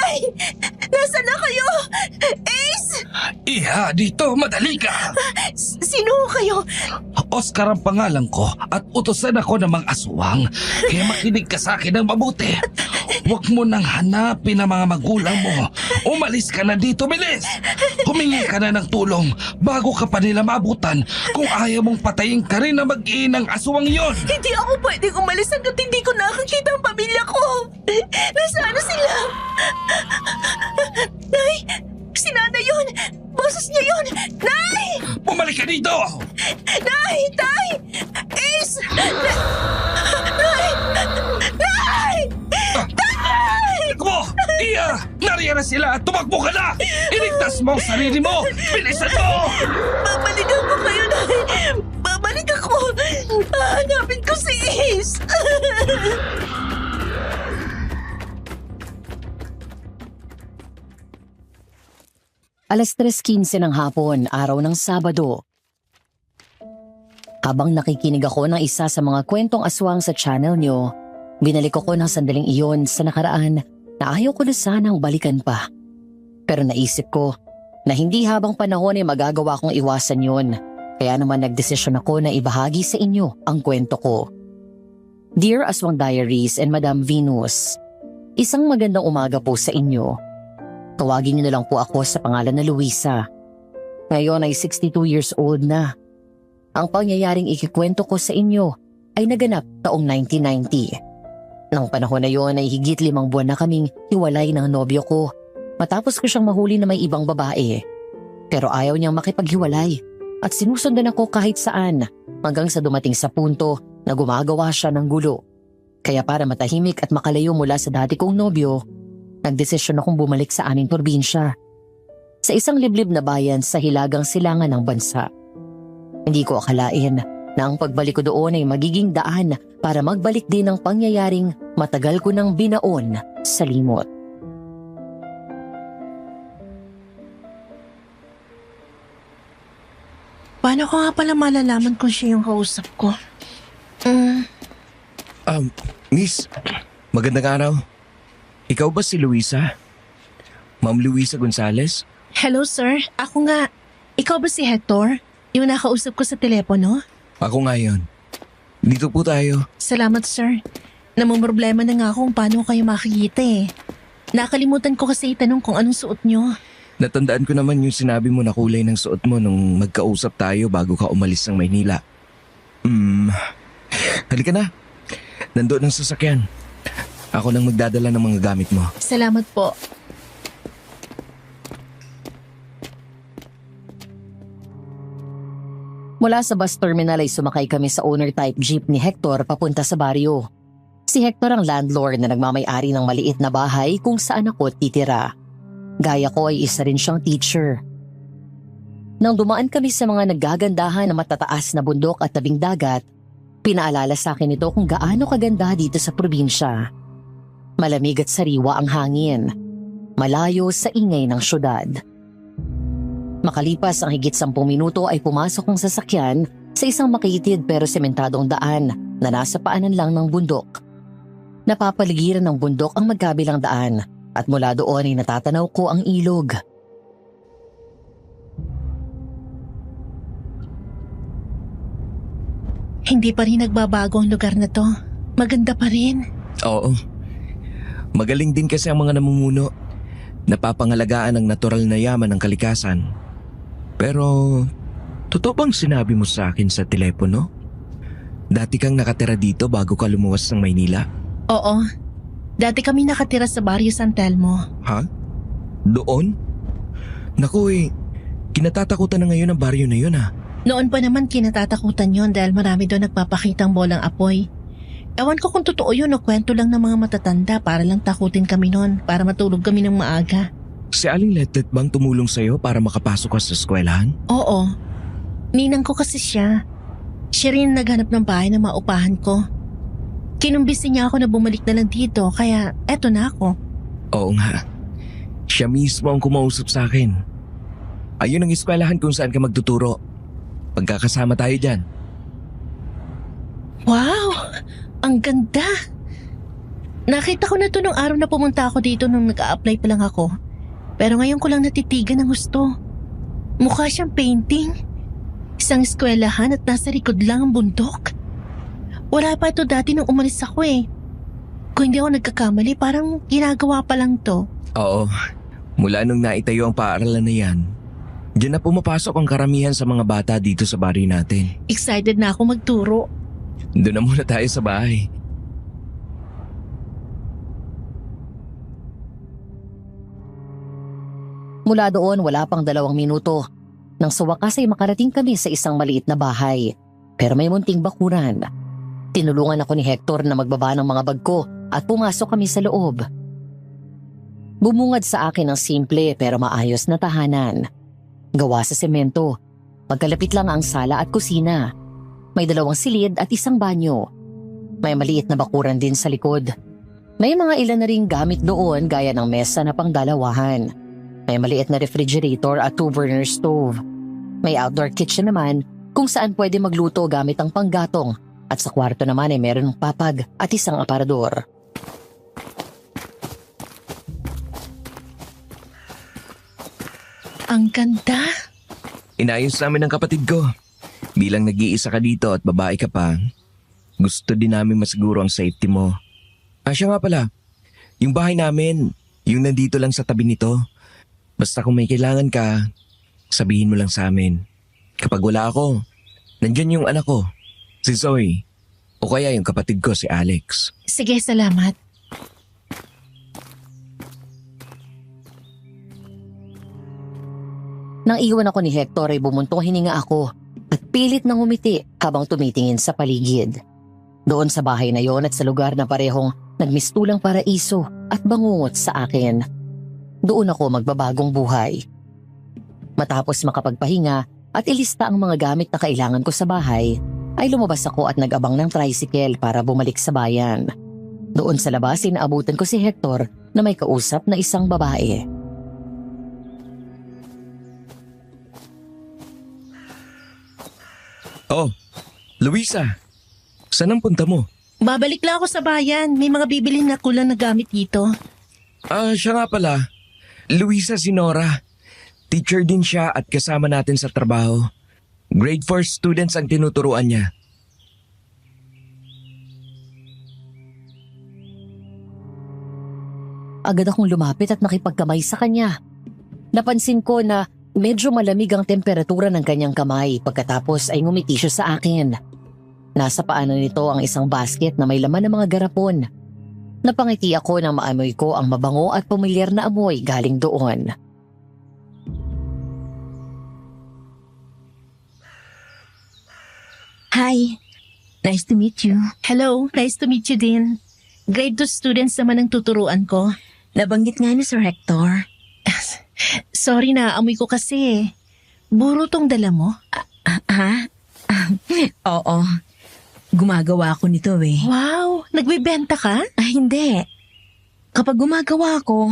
Nay! Nasaan na kayo? Ace! Iha, dito, madali ka! Sino kayo? Oscar ang pangalan ko at utusan ako ng mga aswang. Kaya makinig ka sa akin ng mabuti. Huwag mo nang hanapin ang mga magulang mo. Umalis ka na dito, bilis! Humingi ka na ng tulong bago ka pa nila maabutan kung ayaw mong patayin ka rin na mag-iinang aswang yon. Hindi ako pwedeng umalis hanggat hindi ko nakakita ang pamilya ko. Nasaan na sila? Nay! Si Nanay yun! Boses niya yun! Nay! Bumalik ka dito! Nay! Tay! Ace! Nay! Nay! Tay! Takbo! Iya! Nariyan na sila! Tumakbo ka na! Iligtas mo ang sarili mo! Bilisan mo! Babalikan ko kayo, Nay! Babalik ako! Hanapin ko si Ace! Alas 3:15 ng hapon, araw ng Sabado. Habang nakikinig ako ng isa sa mga kwentong aswang sa channel nyo, binalik ko ng sandaling iyon sa nakaraan na ayaw ko na sanang balikan pa. Pero naisip ko na hindi habang panahon ay magagawa kong iwasan yun. Kaya naman nagdesisyon ako na ibahagi sa inyo ang kwento ko. Dear Aswang Diaries and Madam Venus, isang magandang umaga po sa inyo. Tawagin niyo na lang po ako sa pangalan na Luisa. Ngayon ay 62 years old na. Ang pangyayaring ikikwento ko sa inyo ay naganap taong 1990. Nang panahon na yon ay higit 5 buwan na kaming hiwalay ng nobyo ko matapos ko siyang mahuli na may ibang babae. Pero ayaw niyang makipaghiwalay at sinusundan ako kahit saan hanggang sa dumating sa punto na gumagawa siya ng gulo. Kaya para matahimik at makalayo mula sa dati kong nobyo, nagdesisyon akong bumalik sa aming probinsya, sa isang liblib na bayan sa hilagang silangan ng bansa. Hindi ko akalain na ang pagbalik ko doon ay magiging daan para magbalik din ng pangyayaring matagal ko nang binaon sa limot. Paano ko nga pala malalaman kung siya yung kausap ko? Miss, magandang araw. Ikaw ba si Luisa? Ma'am Luisa Gonzales? Hello, sir. Ako nga. Ikaw ba si Hector? Yung nakausap ko sa telepono? Ako nga yun. Dito po tayo. Salamat, sir. Namumroblema na nga ako kung paano kayo makikita eh. Nakalimutan ko kasi itanong kung anong suot nyo. Natandaan ko naman yung sinabi mo na kulay ng suot mo nung magkausap tayo bago ka umalis ng Maynila. Halika na. Nandoon ang sasakyan. Ako nang magdadala ng mga gamit mo. Salamat po. Mula sa bus terminal ay sumakay kami sa owner-type jeep ni Hector papunta sa baryo. Si Hector ang landlord na nagmamay-ari ng maliit na bahay kung saan ako titira. Gaya ko ay isa rin siyang teacher. Nang dumaan kami sa mga nagagandahan na matataas na bundok at tabing dagat, pinaalala sa akin ito kung gaano kaganda dito sa probinsya. Malamig at sariwa ang hangin, malayo sa ingay ng syudad. Makalipas ang higit 10 minuto ay pumasok ang sasakyan sa isang makitid pero sementadong daan na nasa paanan lang ng bundok. Napapaligiran ng bundok ang magkabilang daan at mula doon ay natatanaw ko ang ilog. Hindi pa rin nagbabago ang lugar na to. Maganda pa rin. Oo. Magaling din kasi ang mga namumuno. Napapangalagaan ang natural na yaman ng kalikasan. Pero, totoo bang sinabi mo sa akin sa telepono? Dati kang nakatira dito bago ka lumuwas ng Maynila? Oo. Dati kami nakatira sa Barrio San Telmo. Ha? Doon? Naku kinatatakutan na ngayon ang baryo na yun Noon pa naman kinatatakutan yon dahil marami doon nagpapakitang bolang apoy. Ewan ko kung totoo yun o kwento lang ng mga matatanda para lang takutin kami noon para matulog kami ng maaga. Si Aling Letlet bang tumulong sa'yo para makapasok ka sa eskwelahan? Oo. Ninang ko kasi siya. Siya rin naghanap ng bahay na maupahan ko. Kinumbisi niya ako na bumalik na lang dito kaya eto na ako. Oo nga. Siya mismo ang kumausap sa akin. Ayun ang eskwelahan kung saan ka magtuturo. Pagkakasama tayo dyan. Wow! Ang ganda! Nakita ko na to nung araw na pumunta ako dito nung nag-a-apply pa lang ako. Pero ngayon ko lang natitigan ng gusto. Mukha siyang painting. Isang eskwelahan at nasa likod lang ang bundok. Wala pa ito dati nung umalis ako eh. Kung hindi ako nagkakamali, parang ginagawa pa lang to. Oo, mula nung naitayo ang paaralan na yan, diyan na pumapasok ang karamihan sa mga bata dito sa baryo natin. Excited na ako magturo. Doon na muna tayo sa bahay. Mula doon, wala pang 2 minuto. Nang sa wakas ay makarating kami sa isang maliit na bahay. Pero may munting bakuran. Tinulungan ako ni Hector na magbaba ng mga bag ko at pumasok kami sa loob. Bumungad sa akin ang simple pero maayos na tahanan. Gawa sa semento. Magkalapit lang ang sala at kusina. May 2 silid at isang banyo. May maliit na bakuran din sa likod. May mga ilan na ring gamit doon gaya ng mesa na pangdalawahan. May maliit na refrigerator at 2-burner stove. May outdoor kitchen naman kung saan pwede magluto gamit ang panggatong at sa kwarto naman ay meron ng papag at isang aparador. Ang ganda. Inayos namin ng kapatid ko. Bilang nag-iisa ka dito at babae ka pa, gusto din namin masiguro ang safety mo. Siya nga pala, yung bahay namin, yung nandito lang sa tabi nito. Basta kung may kailangan ka, sabihin mo lang sa amin. Kapag wala ako, nandyan yung anak ko, si Zoe. O kaya yung kapatid ko, si Alex. Sige, salamat. Nang iwan ako ni Hector ay bumuntong hininga ako at pilit nang umiti habang tumitingin sa paligid. Doon sa bahay na yon at sa lugar na parehong nagmistulang paraiso at bangungot sa akin. Doon ako magbabagong buhay. Matapos makapagpahinga at ilista ang mga gamit na kailangan ko sa bahay, ay lumabas ako at nag-abang ng tricycle para bumalik sa bayan. Doon sa labas inaabutan ko si Hector na may kausap na isang babae. Oh, Luisa, saan ang punta mo? Babalik lang ako sa bayan. May mga bibilin na kulang na gamit dito. Siya nga pala. Luisa Sinora. Teacher din siya at kasama natin sa trabaho. Grade 4 students ang tinuturuan niya. Agad akong lumapit at nakipagkamay sa kanya. Napansin ko na medyo malamig ang temperatura ng kanyang kamay pagkatapos ay ngumiti siya sa akin. Nasa paanan nito ang isang basket na may laman ng mga garapon. Napangiti ako nang maamoy ko ang mabango at pamilyar na amoy galing doon. Hi, nice to meet you. Hello, nice to meet you din. Grade 2 students naman ang tuturuan ko. Nabanggit nga ni Sir Hector. Sorry na, amoy ko kasi. Buro tong dala mo. Ha? Oo. Gumagawa ako nito eh. Wow, nagbibenta ka? Hindi. Kapag gumagawa ako,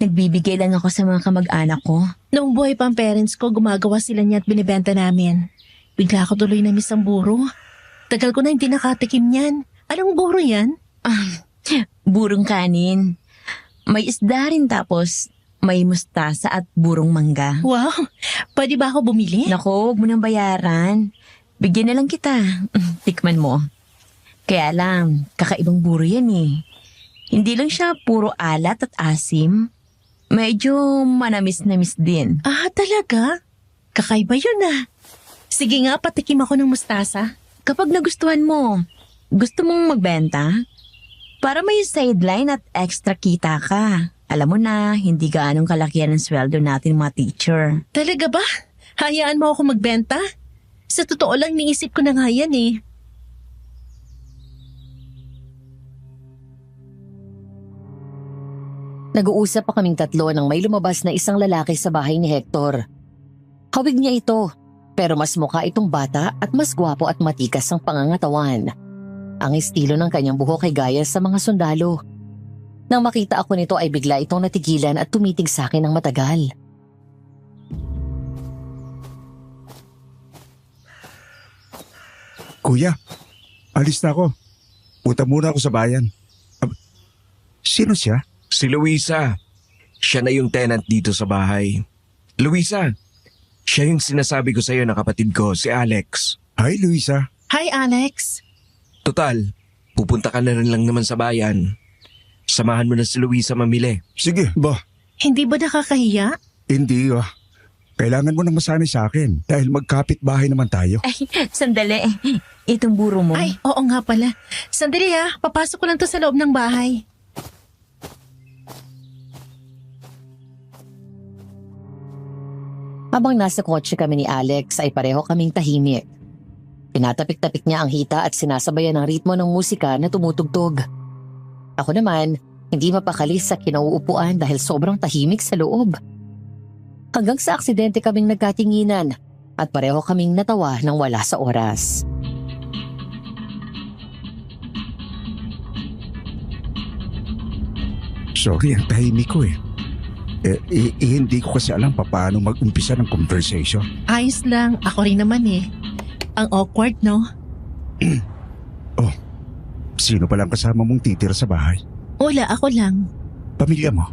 nagbibigay lang ako sa mga kamag-anak ko. Noong buhay pa ang parents ko, gumagawa sila niya at binibenta namin. Bigla ako tuloy na miss ang buro. Tagal ko na hindi nakatikim niyan. Anong buro yan? Burong kanin. May isda rin tapos may mustasa at burong mangga. Wow, pwede ba ako bumili? Naku, huwag mo nang bayaran. Bigyan na lang kita. Tikman mo. Kaya lang, kakaibang buro yan eh. Hindi lang siya puro alat at asim. Medyo manamis-namis din. Talaga? Kakaiba yun ah. Sige nga, patikim ako ng mustasa. Kapag nagustuhan mo, gusto mong magbenta? Para may sideline at extra kita ka. Alam mo na, hindi gaanong kalakihan ng sweldo natin mga teacher. Talaga ba? Hayaan mo ako magbenta? Sa totoo lang, niisip ko na nga yan eh. Nag-uusap pa kaming tatlo nang may lumabas na isang lalaki sa bahay ni Hector. Hawig niya ito, pero mas mukha itong bata at mas gwapo at matikas ang pangangatawan. Ang estilo ng kanyang buhok ay gaya sa mga sundalo. Nang makita ako nito ay bigla itong natigilan at tumitig sa akin ng matagal. Kuya, alis na ako. Punta muna ako sa bayan. Sino siya? Si Luisa. Siya na yung tenant dito sa bahay. Luisa, siya yung sinasabi ko sa'yo na kapatid ko, si Alex. Hi, Luisa. Hi, Alex. Total, pupunta ka na rin lang naman sa bayan. Samahan mo na si Luisa mamili. Sige, ba? Hindi ba nakakahiya? Hindi Kailangan mo nang masanay sa akin dahil magkapit bahay naman tayo. Ay, sandali. Itong buro mo. Ay, oo nga pala. Sandali papasok ko lang to sa loob ng bahay. Habang nasa kotse kami ni Alex ay pareho kaming tahimik. Pinatapik-tapik niya ang hita at sinasabayan ng ritmo ng musika na tumutugtog. Ako naman, hindi mapakali sa kinauupuan dahil sobrang tahimik sa loob. Hanggang sa aksidente kaming nagkatinginan at pareho kaming natawa nang wala sa oras. Sorry, ang tahimik ko hindi ko kasi alam paano mag-umpisa ng conversation. Ayos lang. Ako rin naman Ang awkward, no? Sino palang kasama mong titira sa bahay? Wala, ako lang. Pamilya mo?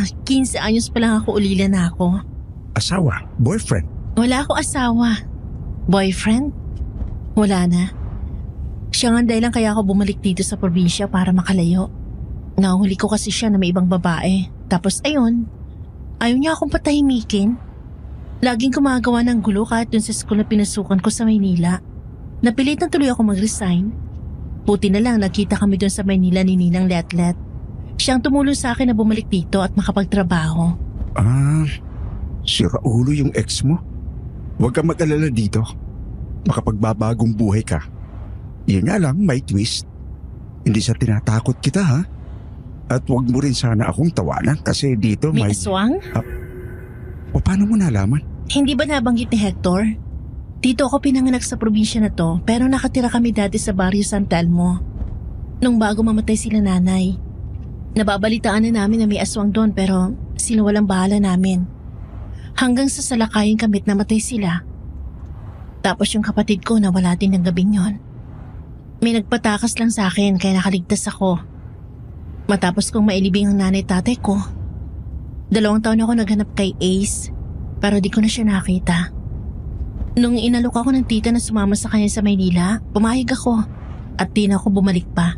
15 anyos pa lang ako, ulila na ako. Asawa? Boyfriend? Wala ako asawa. Boyfriend? Wala na. Siya nga dahilan kaya ako bumalik dito sa probinsya para makalayo. Nahuli ko kasi siya na may ibang babae. Tapos ayun, ayaw niya akong patahimikin. Laging gumagawa ng gulo kahit dun sa school na pinasukan ko sa Maynila. Napilitan tuloy ako mag-resign. Buti na lang nagkita kami dun sa Maynila ni Ninang Letlet. Siyang tumulong sa akin na bumalik dito at makapagtrabaho. Si Raulo yung ex mo? Huwag kang mag-alala dito. Makapagbabagong buhay ka. Yun nga lang, may twist. Hindi sa tinatakot kita, ha? At huwag mo rin sana akong tawanan kasi dito May may... aswang? O paano mo nalaman? Hindi ba nabanggit ni Hector? Dito ako pinanganak sa probinsya na to pero nakatira kami dati sa Barrio San Telmo. Nung bago mamatay sila nanay. Nababalitaan na namin na may aswang doon pero sila walang bahala namin. Hanggang sa salakayin kami't namatay sila. Tapos yung kapatid ko nawala din ng gabing yon. May nagpatakas lang sa akin kaya nakaligtas ako. Matapos kong mailibing ang nanay tatay ko. 2 taon ako naghanap kay Ace pero di ko na siya nakita. Nung inalok ako ng tita na sumama sa kanya sa Maynila, pumayag ako at di na ako bumalik pa.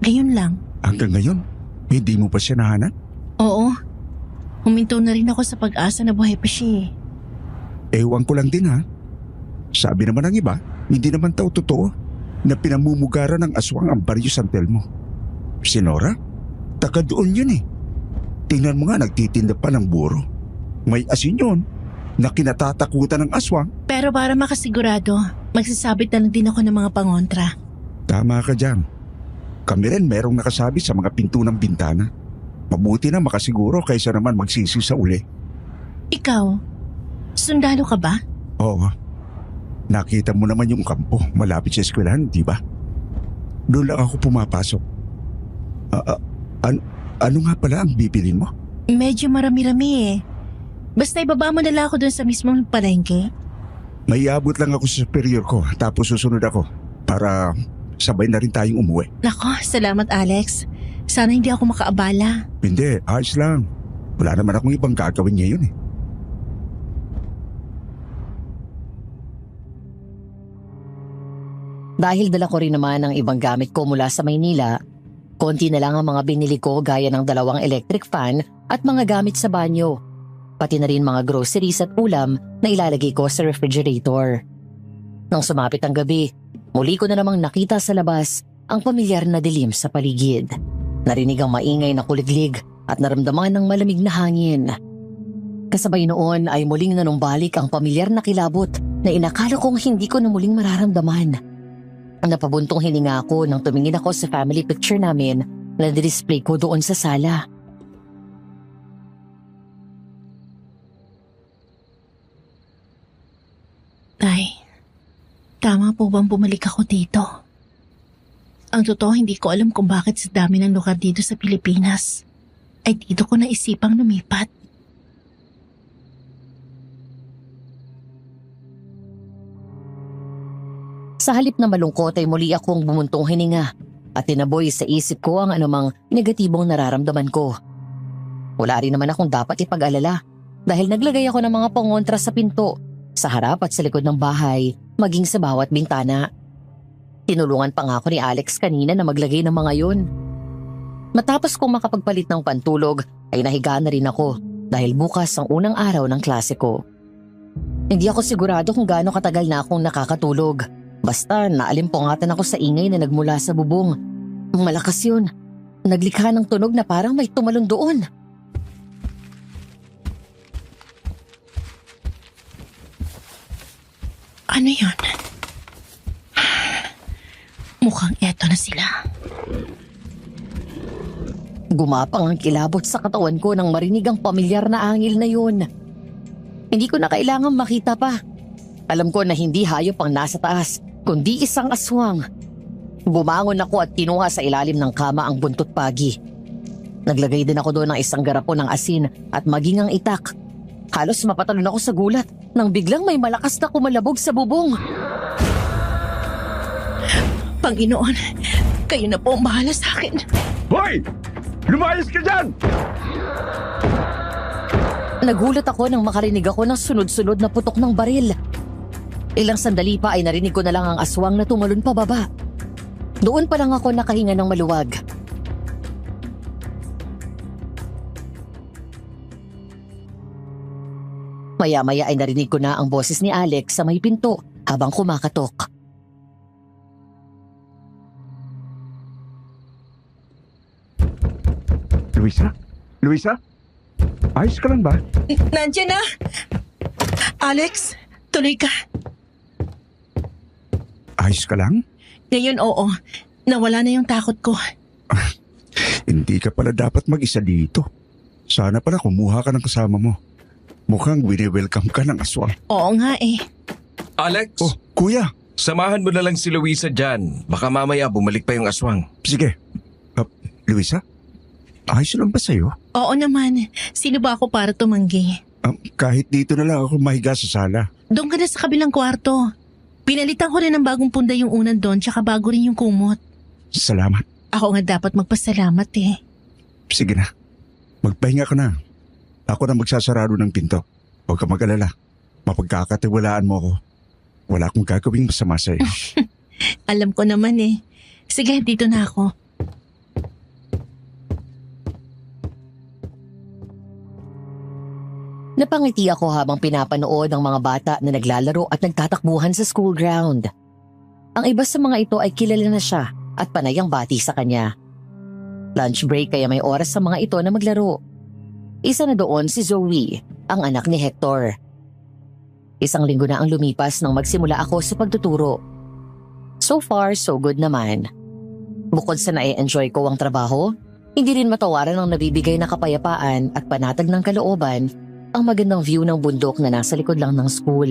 Gayon lang. Hanggang ngayon, hindi mo pa siya nahanap? Oo. Huminto na rin ako sa pag-asa na buhay pa siya Ewan ko lang din, ha? Sabi naman ng iba, hindi naman daw totoo na pinamumugaran ng aswang ang Barrio San Telmo. Si Nora? Taga doon yun Tingnan mo nga, nagtitinda pa ng buro. May asin yun na kinatatakutan ng aswang. Pero para makasigurado, magsasabit na lang din ako ng mga pangontra. Tama ka dyan. Kami rin merong nakasabit sa mga pinto ng bintana. Mabuti na makasiguro kaysa naman magsisi sa uli. Ikaw, sundalo ka ba? Oo. Nakita mo naman yung kampo malapit sa eskwelahan, di ba? Doon lang ako pumapasok. Ano nga pala ang bibilin mo? Medyo marami-rami Basta ibaba mo na lang ako doon sa mismong palengke. May abot lang ako sa superior ko tapos susunod ako para sabay na rin tayong umuwi. Nako, salamat Alex. Sana hindi ako makaabala. Hindi, ayos lang. Wala naman akong ibang gagawin ngayon Dahil dala ko rin naman ang ibang gamit ko mula sa Maynila, konti na lang ang mga binili ko gaya ng 2 electric fan at mga gamit sa banyo. Pati na rin mga groceries at ulam na ilalagay ko sa refrigerator. Nang sumapit ang gabi, muli ko na namang nakita sa labas ang pamilyar na dilim sa paligid. Narinig ang maingay na kuliglig at naramdaman ng malamig na hangin. Kasabay noon ay muling nanumbalik ang pamilyar na kilabot na inakala kong hindi ko na muling mararamdaman. Napabuntong hininga ako nang tumingin ako sa family picture namin na display ko doon sa sala. Tay, tama po bang bumalik ako dito? Ang totoo, hindi ko alam kung bakit sa dami ng lugar dito sa Pilipinas ay dito ko naisipang lumipat. Sa halip na malungkot ay muli akong bumuntong hininga at tinaboy sa isip ko ang anumang negatibong nararamdaman ko. Wala rin naman akong dapat ipag-alala dahil naglagay ako ng mga pangontra sa pinto, sa harap at sa likod ng bahay, maging sa bawat bintana. Tinulungan pa nga ako ni Alex kanina na maglagay ng mga yun. Matapos kong makapagpalit ng pantulog ay nahiga na rin ako dahil bukas ang unang araw ng klase ko. Hindi ako sigurado kung gaano katagal na akong nakakatulog. Basta naalimpungatan ako sa ingay na nagmula sa bubong. Malakas yun. Naglikha ng tunog na parang may tumalon doon. Ano yun? Mukhang eto na sila. Gumapang ang kilabot sa katawan ko nang marinig ang pamilyar na angil na yun. Hindi ko na kailangang makita pa. Alam ko na hindi hayop ang nasa taas, kundi isang aswang. Bumangon ako at kinuha sa ilalim ng kama ang buntot pagi. Naglagay din ako doon ng isang garapon ng asin at maging ang itak. Halos mapatalon ako sa gulat nang biglang may malakas na kumalabog sa bubong. Panginoon, kayo na po ang bahala sa akin. Hoy! Lumayas ka dyan! Nagulat ako nang makarinig ako ng sunod-sunod na putok ng baril. Ilang sandali pa ay narinig ko na lang ang aswang na tumalon pababa. Doon pa lang ako nakahinga ng maluwag. Maya-maya ay narinig ko na ang boses ni Alex sa may pinto habang kumakatok. Luisa? Luisa? Ayos ka lang ba? Nandiyan na! Alex, tuloy ka. Ayos ka lang? Ngayon oo, nawala na yung takot ko. Hindi ka pala dapat mag-isa dito. Sana pala kumuha ka ng kasama mo. Mukhang wini-welcome ka ng aswang. Oo nga eh. Alex, Oh, kuya. samahan mo na lang si Luisa dyan. Baka mamaya bumalik pa yung aswang. Sige. Luisa? Ayos lang ba sa'yo? Oo naman. Sino ba ako para tumanggi? Kahit dito na lang ako mahiga sa sala. Doon ka na sa kabilang kwarto. Pinalitan ko rin ng bagong punda yung unan doon tsaka bago rin yung kumot. Salamat. Ako nga dapat magpasalamat eh. Sige na. Magpahinga ka na. Ako na magsasarado ng pinto. Huwag ka mag-alala. Mapagkakatiwalaan mo ako. Wala akong gagawing masama sa'yo. Alam ko naman eh. Sige, dito na ako. Napangiti ako habang pinapanood ang mga bata na naglalaro at nagtatakbuhan sa school ground. Ang iba sa mga ito ay kilala na siya at panay ang bati sa kanya. Lunch break kaya may oras sa mga ito na maglaro. Isa na doon si Zoe, ang anak ni Hector. Isang linggo na ang lumipas nang magsimula ako sa pagtuturo. So far, so good naman. Bukod sa na-enjoy ko ang trabaho, hindi rin matawaran ang nabibigay na kapayapaan at panatag ng kalooban ang magandang view ng bundok na nasa likod lang ng school.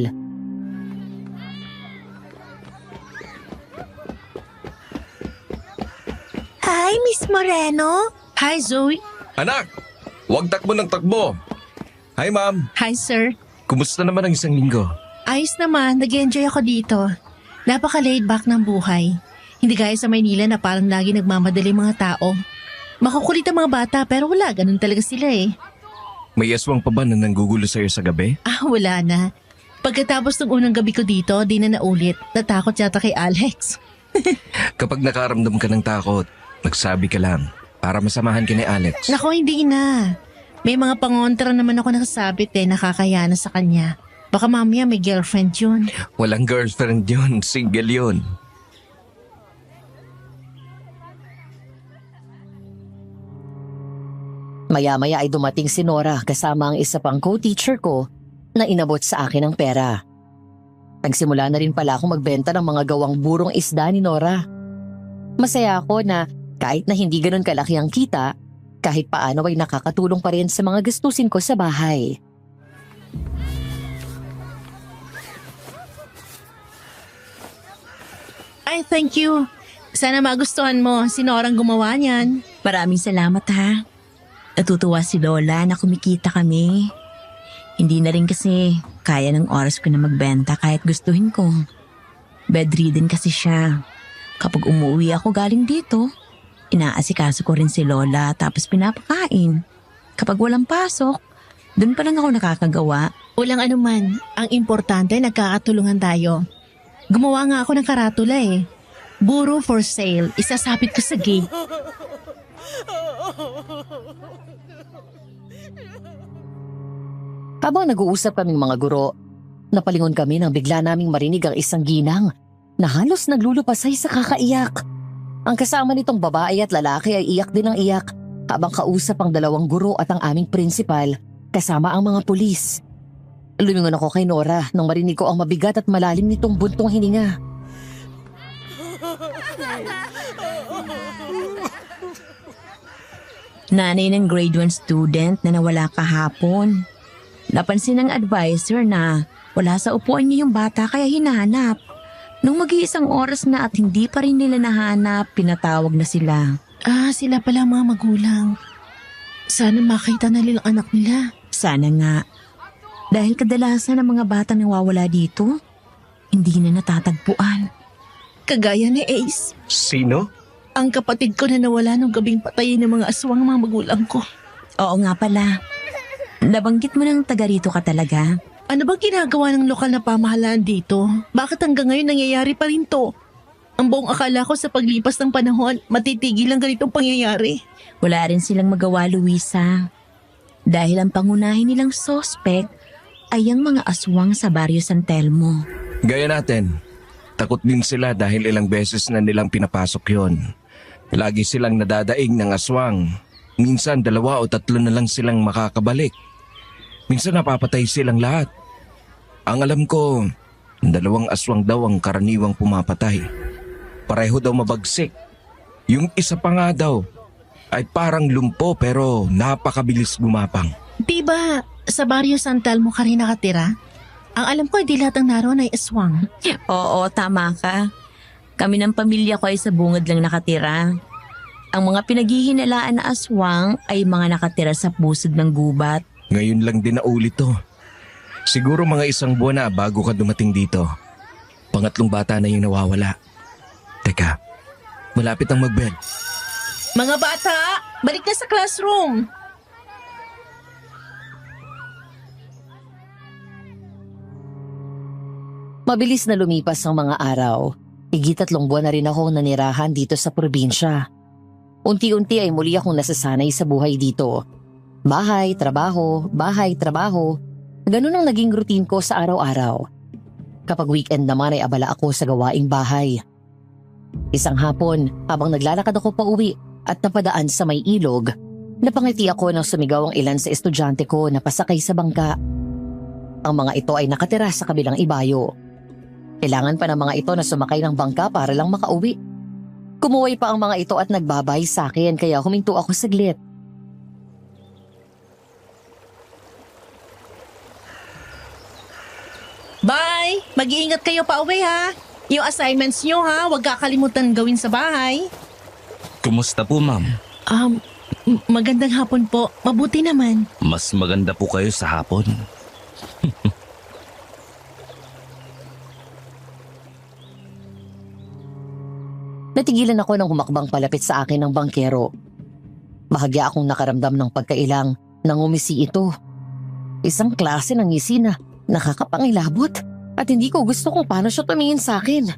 Hi, Miss Moreno. Hi, Zoe. Anak, huwag takbo ng takbo. Hi, ma'am. Hi, sir. Kumusta naman ang isang linggo? Ayos naman, nag-enjoy ako dito. Napaka-laid back ng buhay. Hindi gaya sa Maynila na parang lagi nagmamadali mga tao. Makukulit ang mga bata pero wala, ganun talaga sila eh. May aswang pa ba na nanggugulo sa'yo sa gabi? Wala na. Pagkatapos ng unang gabi ko dito, di na naulit. Natakot yata kay Alex. Kapag nakaramdam ka ng takot, magsabi ka lang para masamahan ka ni Alex. Nako, hindi na. May mga pangontra naman ako nakasabit nakakaya na sa kanya. Baka mamaya may girlfriend yun. Walang girlfriend yun, single yun. Maya-maya ay dumating si Nora kasama ang isa pang co-teacher ko na inabot sa akin ng pera. Nagsimula na rin pala akong magbenta ng mga gawang burong isda ni Nora. Masaya ako na kahit na hindi ganun kalaki ang kita, kahit paano ay nakakatulong pa rin sa mga gastusin ko sa bahay. Ay, thank you. Sana magustuhan mo. Si Norang gumawa niyan. Maraming salamat ha. Natutuwa si Lola na kumikita kami. Hindi na rin kasi kaya ng oras ko na magbenta kahit gustuhin ko. Bedridden kasi siya. Kapag umuwi ako galing dito, inaasikaso ko rin si Lola tapos pinapakain. Kapag walang pasok, doon pa lang ako nakakagawa. Walang anuman. Ang importante, nagkakatulungan tayo. Gumawa nga ako ng karatula eh. Buro for sale. Isasapit ko sa gate. Habang nag-uusap kaming mga guro, napalingon kami nang bigla naming marinig ang isang ginang na halos naglulupasay sa kakaiyak. Ang kasama nitong babae at lalaki ay iyak din ng iyak habang kausap ang dalawang guro at ang aming prinsipal kasama ang mga pulis. Lumingon ako kay Nora nang marinig ko ang mabigat at malalim nitong buntong hininga. Nanay ng grade 1 student na nawala kahapon. Napansin ng advisor na wala sa upuan niya yung bata kaya hinahanap. Nung mag-iisang oras na at hindi pa rin nila nahanap, pinatawag na sila. Sila pala ang mga magulang. Sana makita na nilang anak nila. Sana nga. Dahil kadalasan ng mga batang nawawala dito, hindi na natatagpuan. Kagaya ni Ace. Sino? Ang kapatid ko na nawala nung gabing patayin ng mga aswang mga magulang ko. Oo nga pala. Nabanggit mo ng taga rito ka talaga. Ano bang ginagawa ng lokal na pamahalaan dito? Bakit hanggang ngayon nangyayari pa rin to? Ang buong akala ko sa paglipas ng panahon, matitigil ang ganitong pangyayari. Wala rin silang magawa, Luisa. Dahil ang pangunahin nilang sospek ay ang mga aswang sa Barrio San Telmo. Gaya natin. Takot din sila dahil ilang beses na nilang pinapasok yon. Lagi silang nadadaing ng aswang. Minsan 2 o 3 na lang silang makakabalik. Minsan napapatay silang lahat. Ang alam ko, 2 aswang daw ang karaniwang pumapatay. Pareho daw mabagsik. Yung isa pa nga daw ay parang lumpo pero napakabilis gumapang. Di ba sa Barrio San Telmo ka rin nakatira? Ang alam ko, hindi lahat ng naroon ay aswang. Oo, tama ka. Kami ng pamilya ko ay sa bungad lang nakatira. Ang mga pinaghihinalaan na aswang ay mga nakatira sa pusod ng gubat. Ngayon lang din naulit to. Siguro mga 1 buwan na bago ka dumating dito. Pangatlong bata na yung nawawala. Teka, malapit ang mag-bell. Mga bata, balik na sa classroom. Mabilis na lumipas ang mga araw. Higit 3 buwan na rin ako nanirahan dito sa probinsya. Unti-unti ay muli akong nasasanay sa buhay dito. Bahay, trabaho, bahay, trabaho. Ganun ang naging routine ko sa araw-araw. Kapag weekend naman ay abala ako sa gawaing bahay. Isang hapon, habang naglalakad ako pa uwi at napadaan sa may ilog, napangiti ako nang sumigaw ang ilan sa estudyante ko na pasakay sa bangka. Ang mga ito ay nakatira sa kabilang ibayo. Kailangan pa ng mga ito na sumakay ng bangka para lang makauwi. Kumuway pa ang mga ito at nagbabay sa akin kaya huminto ako saglit. Bye! Mag-iingat kayo pa uwi ha. Yung assignments nyo ha, huwag kakalimutan gawin sa bahay. Kumusta po, ma'am? Magandang hapon po. Mabuti naman. Mas maganda po kayo sa hapon. Natigilan ako nang humakbang palapit sa akin ng bangkero. Bahagya akong nakaramdam ng pagkailang nang umisi ito. Isang klase ng ngisi na nakakapangilabot at hindi ko gusto kung paano siya tumingin sa akin.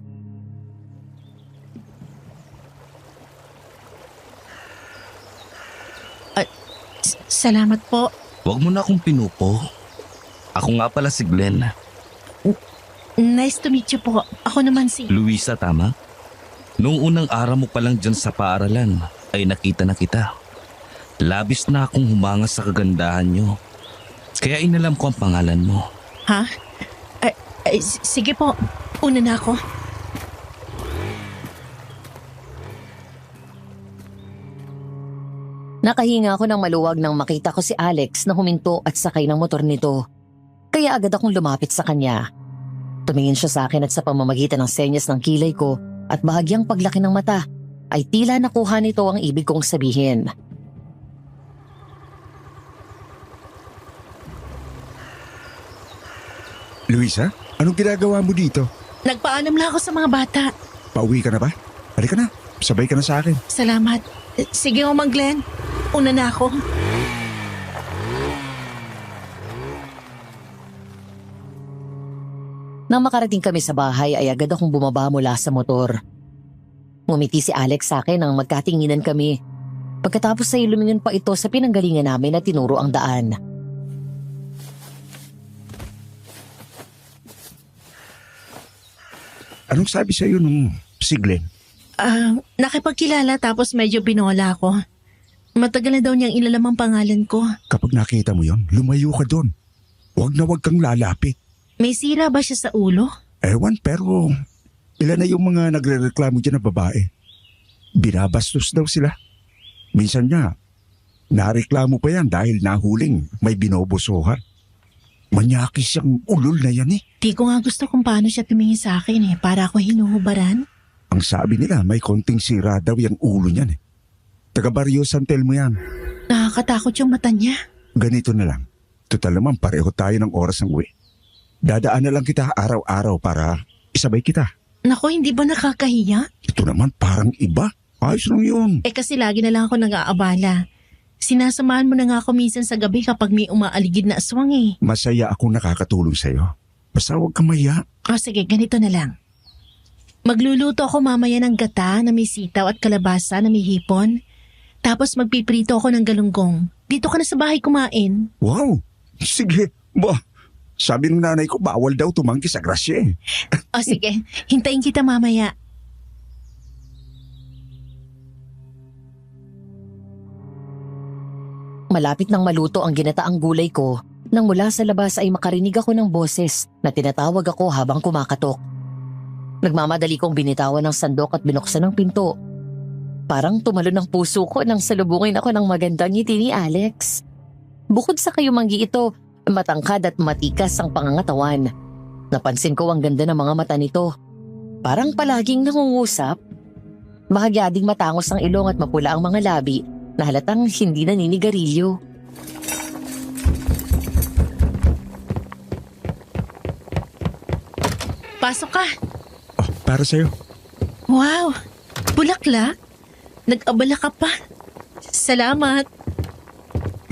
Salamat po. Huwag mo na akong pinupo. Ako nga pala si Glenn. Nice to meet you po. Ako naman si... Luisa, tama? Noong unang araw mo pa lang dyan sa paaralan, ay nakita na kita. Labis na akong humanga sa kagandahan nyo. Kaya inalam ko ang pangalan mo. Ha? Sige po. Una na ako. Nakahinga ako ng maluwag nang makita ko si Alex na huminto at sakay ng motor nito. Kaya agad akong lumapit sa kanya. Tumingin siya sa akin at sa pamamagitan ng senyas ng kilay ko at bahagyang paglaki ng mata ay tila nakuha nito ang ibig kong sabihin. Luisa, anong ginagawa mo dito? Nagpaalam lang ako sa mga bata. Pauwi ka na ba? Halika na, sabay ka na sa akin. Salamat. Sige, Mang Glenn. Una na ako. Nang makarating kami sa bahay ay agad akong bumaba mula sa motor. Ngumiti si Alex sa akin nang magkatinginan kami. Pagkatapos ay lumingon pa ito sa pinanggalingan namin at tinuro ang daan. Anong sabi sa'yo nung si Glenn? Nakipagkilala tapos medyo binola ako. Matagal na daw niyang ilalam ang pangalan ko. Kapag nakita mo yon, lumayo ka doon. Huwag na huwag kang lalapit. May sira ba siya sa ulo? Ewan, pero ilan na yung mga nagre-reklamo dyan na babae. Binabastos daw sila. Minsan nga, nareklamo pa yan dahil nahuling may binobosohan. Manyakis siyang ulol na yan eh. Di ko nga gusto kung paano siya tumingin sa akin para ako hinuhubaran. Ang sabi nila may konting sira daw yung ulo niyan eh. Taga Barrio San Telmo yan. Nakakatakot yung mata niya. Ganito na lang. Total naman pareho tayo ng oras ng uwi. Dadaan na lang kita araw-araw para isabay kita. Naku, hindi ba nakakahiya? Ito naman parang iba. Ayos lang yun. Kasi lagi na lang ako nag-aabala. Sinasamahan mo na nga ako minsan sa gabi kapag may umaaligid na aswang eh. Masaya akong nakakatulong sa'yo. Basta huwag ka maya. Sige, ganito na lang. Magluluto ako mamaya ng gata na may sitaw at kalabasa na may hipon. Tapos magpiprito ako ng galunggong. Dito ka na sa bahay kumain. Wow! Sige, sabi ng nanay ko bawal daw tumanggi sa grasya eh. Sige, hintayin kita mamaya. Malapit nang maluto ang ginataang gulay ko nang mula sa labas ay makarinig ako ng boses na tinatawag ako habang kumakatok. Nagmamadali kong binitawan ng sandok at binuksan ang pinto. Parang tumalon ang puso ko nang salubungin ako ng magandang ngiti ni Alex. Bukod sa kayumanggi ito, matangkad at matikas ang pangangatawan. Napansin ko ang ganda ng mga mata nito. Parang palaging nangungusap. Bahagya ding matangos ang ilong at mapula ang mga labi na halatang hindi naninigarilyo. Pasok ka. Para sa'yo. Wow, bulaklak. Nag-abala ka pa. Salamat.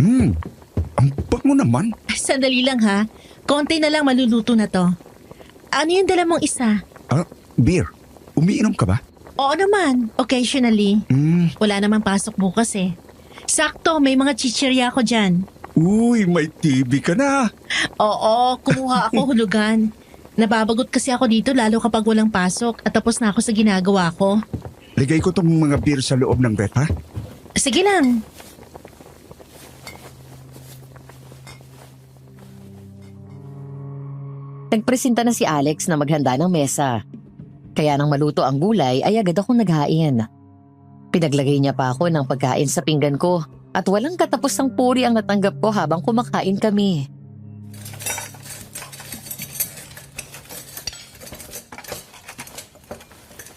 Ang bango naman. Sandali lang ha. Konti na lang maluluto na to. Ano yung dala mong isa? Beer. Umiinom ka ba? Oo naman, occasionally. Wala naman pasok bukas eh. Sakto, may mga chichirya ako dyan. Uy, may TV ka na. Oo, kumuha ako hulugan. Nababagot kasi ako dito lalo kapag walang pasok at tapos na ako sa ginagawa ko. Ligay ko tong mga beer sa loob ng ref, ha? Sige lang. Nagpresenta na si Alex na maghanda ng mesa. Kaya nang maluto ang gulay ay agad akong naghain. Pinaglagay niya pa ako ng pagkain sa pinggan ko at walang katapusang puri ang natanggap ko habang kumakain kami.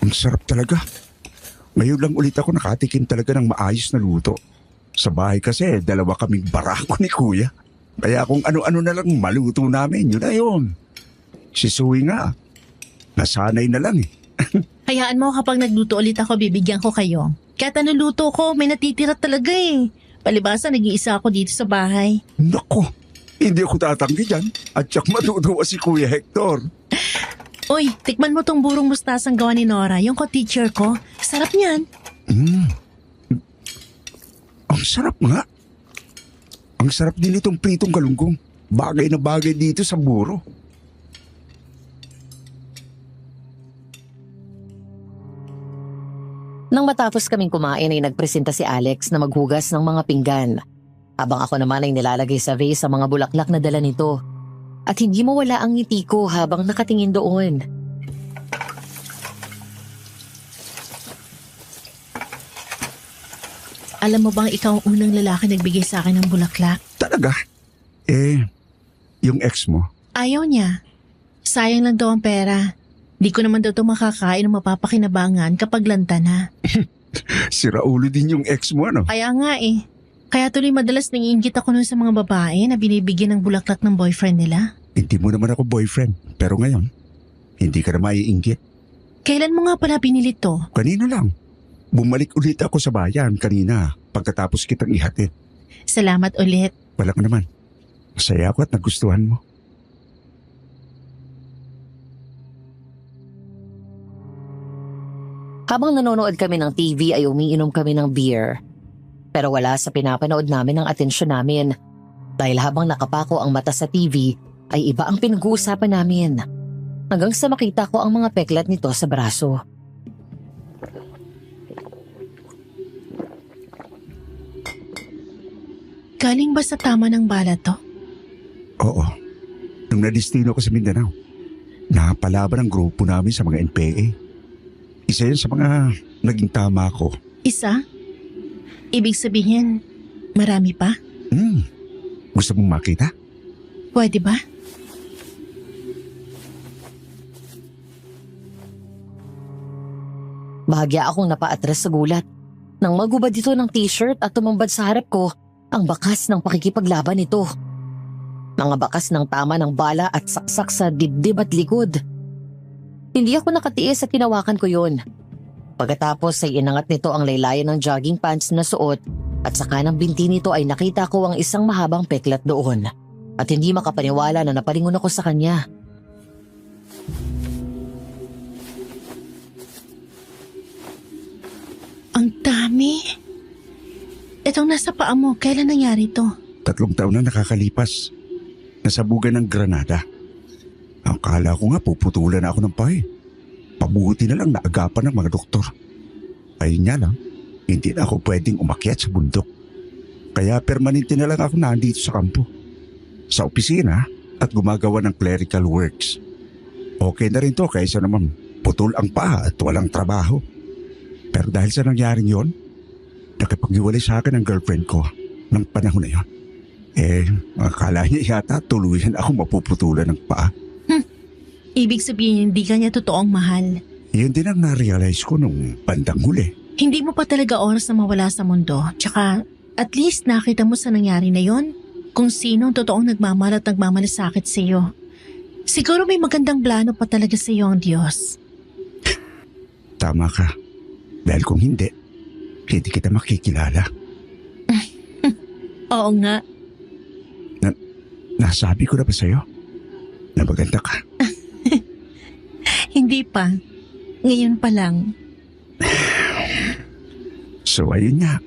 Ang sarap talaga. Ngayon lang ulit ako nakatikim talaga ng maayos na luto. Sa bahay kasi, dalawa kaming barako ni Kuya. Kaya kung ano-ano na lang maluto namin, yun na yun. Si Suwi nga, nasanay na lang eh. Hayaan mo kapag nagluto ulit ako, bibigyan ko kayo. Kahit ano luto ko, may natitira talaga eh. Palibasa, nag-iisa ako dito sa bahay. Nako, hindi ako tatanggi dyan. At siyak matutuwa si Kuya Hector. Uy, tikman mo tong burong mustasang gawa ni Nora, yung co-teacher ko. Sarap niyan. Ang sarap nga. Ang sarap din itong pritong galunggong. Bagay na bagay dito sa buro. Nang matapos kaming kumain ay nagpresenta si Alex na maghugas ng mga pinggan. Habang ako naman ay nilalagay sa vase sa mga bulaklak na dala nito. At hindi mawala ang ngiti ko habang nakatingin doon. Alam mo bang ikaw ang unang lalaki nagbigay sa akin ng bulaklak? Talaga? Yung ex mo? Ayaw niya. Sayang lang daw ang pera. Di ko naman daw ito makakain o mapapakinabangan kapag lanta na. Si Raulo din yung ex mo, ano? Kaya nga eh. Kaya tuloy madalas nangiingit ako nun sa mga babae na binibigyan ng bulaklak ng boyfriend nila. Hindi mo naman ako boyfriend. Pero ngayon, hindi ka na maiinggit. Kailan mo nga pala binili to? Kanina lang. Bumalik ulit ako sa bayan kanina pagkatapos kitang ihatid. Salamat ulit. Wala ka naman. Masaya ako at nagustuhan mo. Habang nanonood kami ng TV ay umiinom kami ng beer. Pero wala sa pinapanood namin ang atensyon namin. Dahil habang nakapako ang mata sa TV ay iba ang pinag-uusapan namin. Hanggang sa makita ko ang mga peklat nito sa braso. Galing ba sa tama ng bala to? Oo. Nung nadistino ko sa Mindanao, napalaban ang grupo namin sa mga NPA. Isa yan sa mga naging tama ko. Isa? Ibig sabihin, marami pa? Gusto mong makita? Pwede ba? Bahagya akong napaatras sa gulat. Nang magubad ito ng t-shirt at tumambad sa harap ko, ang bakas ng pakikipaglaban nito. Mga bakas ng tama ng bala at saksak sa dibdib at likod. Hindi ako nakatiis at tinawakan ko yun. Pagkatapos ay inangat nito ang laylayan ng jogging pants na suot at sa kanang binti nito ay nakita ko ang isang mahabang peklat doon. At hindi makapaniwala na napalingon ako sa kanya. Ang dami. Itong nasa paa mo, kailan nangyari to? 3 taon na nakakalipas. Nasabugan ng granada. Ang kala ko nga puputulan na ako ng pahe. Pabuti na lang naagapan ng mga doktor. Ayun nga lang, hindi na ako pwedeng umakyat sa bundok. Kaya permanente na lang ako nandito sa kampo. Sa opisina at gumagawa ng clerical works. Okay na rin to kaysa naman putol ang paa at walang trabaho. Pero dahil sa nangyaring yon, nakipag-iwalay sa akin ang girlfriend ko ng panahon na yon. Akala niya yata tuluyan ako mapuputulan ng paa. Ibig sabihin, hindi ka niya totoong mahal. Yun din ang na-realize ko nung bandang huli. Hindi mo pa talaga oras na mawala sa mundo. Tsaka, at least nakita mo sa nangyari na yon kung sino ang totoong nagmamahal at nagmamalasakit sa iyo. Siguro may magandang plano pa talaga sa iyo ang Diyos. Tama ka. Dahil kung hindi kita makikilala. Oo nga. Nasabi ko na ba sa'yo na maganda ka? Hindi pa. Ngayon pa lang. So ayun nga.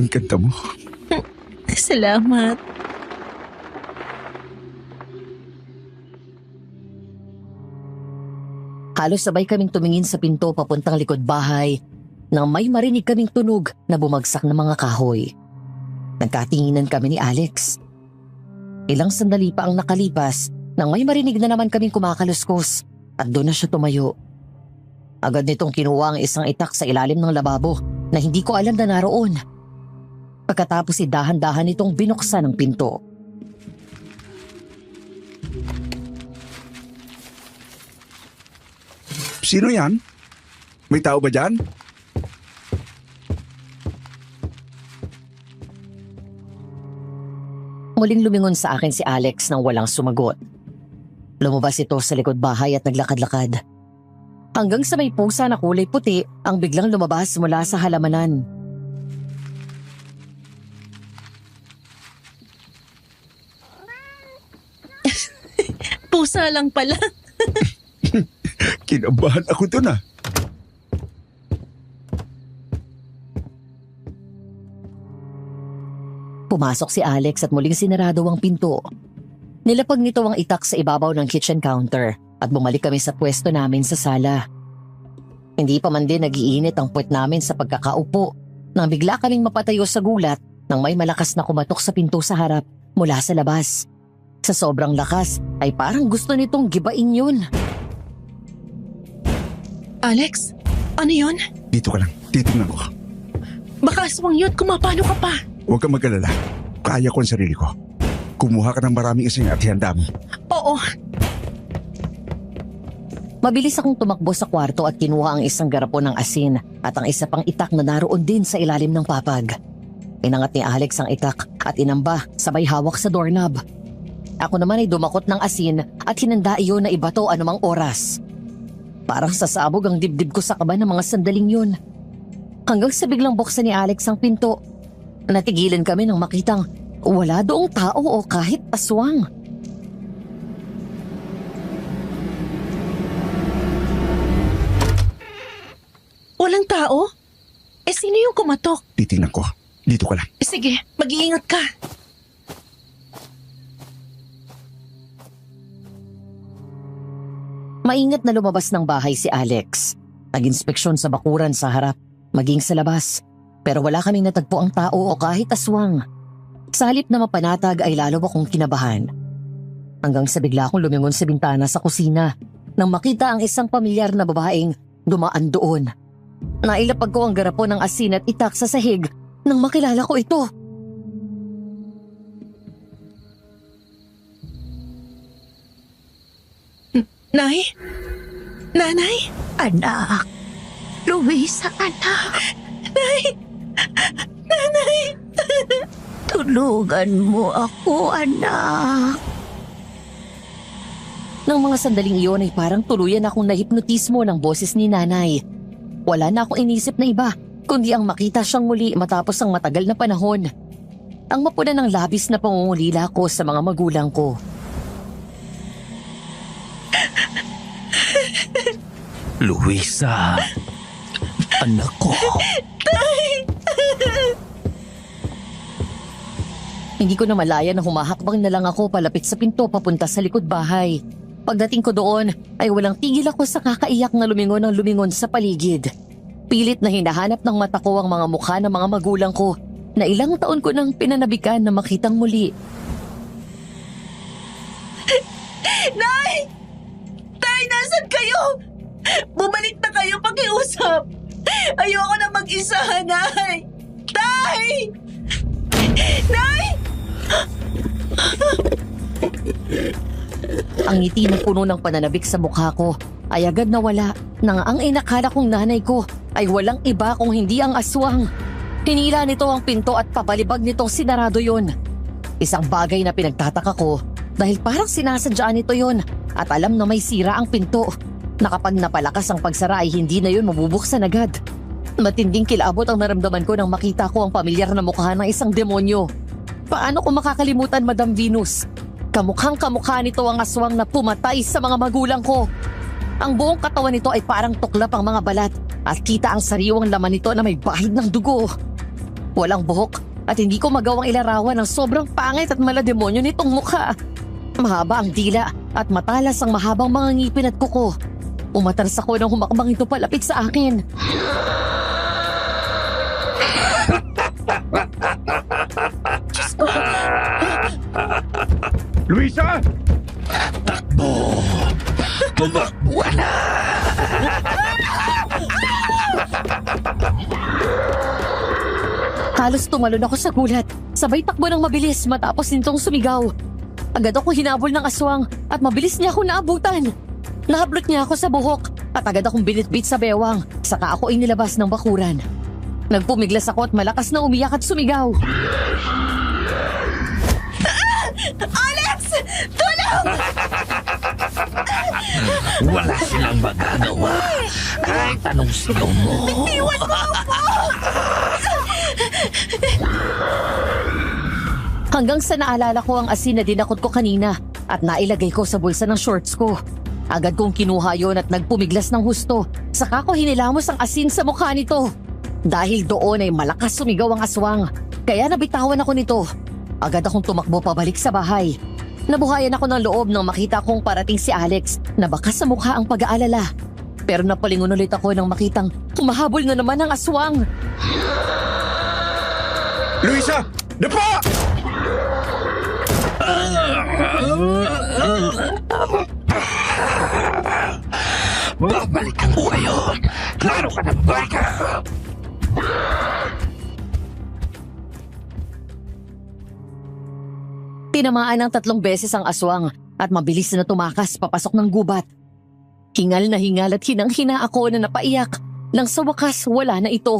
Ang ganda mo. Salamat. Halos sabay kaming tumingin sa pinto papuntang likod bahay nang may marinig kaming tunog na bumagsak ng mga kahoy. Nagkatinginan kami ni Alex. Ilang sandali pa ang nakalipas nang may marinig na naman kaming kumakaluskos at doon na siya tumayo. Agad nitong kinuha ang isang itak sa ilalim ng lababo na hindi ko alam na naroon. Pagkatapos dahan-dahan nitong binuksan ang pinto. Sino yan? May tao ba dyan? Muling lumingon sa akin si Alex nang walang sumagot. Lumabas ito sa likod bahay at naglakad-lakad. Hanggang sa may pusa na kulay puti ang biglang lumabas mula sa halamanan. Pusa lang pala. Kinabahan ako dun ah. Pumasok si Alex at muling sinarado ang pinto. Nilapag nito ang itak sa ibabaw ng kitchen counter at bumalik kami sa pwesto namin sa sala. Hindi pa man din nagiinit ang puwet namin sa pagkakaupo nang bigla kaming mapatayo sa gulat nang may malakas na kumatok sa pinto sa harap mula sa labas. Sa sobrang lakas ay parang gusto nitong gibain yun. Alex, ano yon? Dito ka lang, titignan ko. Baka aswang yun, kumapano ka pa. Huwag kang mag-alala. Kaya ko ang sarili ko. Kumuha ka ng maraming isang at ihanda mo. Oo. Mabilis akong tumakbo sa kwarto at kinuha ang isang garapon ng asin at ang isa pang itak na naroon din sa ilalim ng papag. Inangat ni Alex ang itak at inamba sabay hawak sa doorknob. Ako naman ay dumakot ng asin at hinanda iyon na ibato anumang oras. Parang sasabog ang dibdib ko sa kaba ng mga sandaling yun. Hanggang sa biglang buksan ni Alex ang pinto. Natigilan kami nang makitang wala doong tao o kahit aswang. Walang tao? Sino yung kumatok? Titingnan ko. Dito ka lang. Sige, mag-iingat ka. Maingat na lumabas ng bahay si Alex. Nag-inspeksyon sa bakuran sa harap, maging sa labas. Pero wala kaming natagpo ang tao o kahit aswang. Sa halip na mapanatag ay lalo akong kinabahan. Hanggang sa bigla akong lumingon sa bintana sa kusina nang makita ang isang pamilyar na babaeng dumaan doon. Nailapag ko ang garapon ng asin at itak sa sahig nang makilala ko ito. Nay? Nanay? Anak. Luisa, anak. Nanay! Tulungan mo ako, anak. Nang mga sandaling iyon ay parang tuluyan akong nahipnotismo ng boses ni nanay. Wala na akong inisip na iba, kundi ang makita siyang muli matapos ang matagal na panahon. Ang mapuna ng labis na pangungulila ko sa mga magulang ko. Luisa, anak ko. Hindi ko na malaya na humahakbang na lang ako palapit sa pinto papunta sa likod bahay. Pagdating ko doon ay walang tigil ako sa kakaiyak na lumingon ng lumingon sa paligid. Pilit na hinahanap ng mata ko ang mga mukha ng mga magulang ko na ilang taon ko nang pinanabikan na makitang muli. Nay! Tay, nasan kayo? Bumalik na kayo pakiusap. Ayoko na mag-isa, Nay! Tay! Nay! Ang ngiti na puno ng pananabik sa mukha ko ay agad nawala nang ang inakala kong nanay ko ay walang iba kung hindi ang aswang. Hinila nito ang pinto at pabalibag nitong sinarado yun. Isang bagay na pinagtataka ko dahil parang sinasadyaan nito yun at alam na may sira ang pinto na kapag napalakas ang pagsara ay hindi na yun mabubuksan agad. Matinding kilabot ang naramdaman ko nang makita ko ang pamilyar na mukha ng isang demonyo. Paano ko makakalimutan, Madam Venus? Kamukhang kamukha nito ang aswang na pumatay sa mga magulang ko. Ang buong katawan nito ay parang tuklap ang mga balat at kita ang sariwang laman nito na may bahid ng dugo. Walang buhok at hindi ko magawang ilarawan ang sobrang pangit at malademonyo nitong mukha. Mahaba ang dila at matalas ang mahabang mga ngipin at kuko. Umatras ako nang humakbang ito palapit sa akin. Luisa! Takbo! Tumakbo na! Halos tumalon ako sa gulat. Sabay takbo ng mabilis matapos nitong sumigaw. Agad ako hinabol ng aswang at mabilis niya ako naabutan. Nahablot niya ako sa buhok at agad akong binitbit sa bewang. Saka ako inilabas ng bakuran. Nagpumiglas ako at malakas na umiyak at sumigaw. Alex! Tulong! Wala silang magagawa kahit anong sigaw mo. Iwan mo ako! Hanggang sa naalala ko ang asin na dinakot ko kanina at nailagay ko sa bulsa ng shorts ko. Agad kong kinuha yon at nagpumiglas ng husto. Saka ko hinilamos ang asin sa mukha nito. Dahil doon ay malakas sumigaw ang aswang. Kaya nabitawan ako nito. Agad akong tumakbo pabalik sa bahay. Nabuhayan ako ng loob nang makita kong parating si Alex na baka sa mukha ang pag-aalala. Pero napalingon ulit ako nang makitang humahabol na naman ang aswang. Luisa! Dapa! Babalikan ko kayo! Klaro ka na baka! Tinamaan ng 3 beses ang aswang at mabilis na tumakas papasok ng gubat. Hingal na hingal at hinang-hina ako na napaiyak nang sa wakas wala na ito.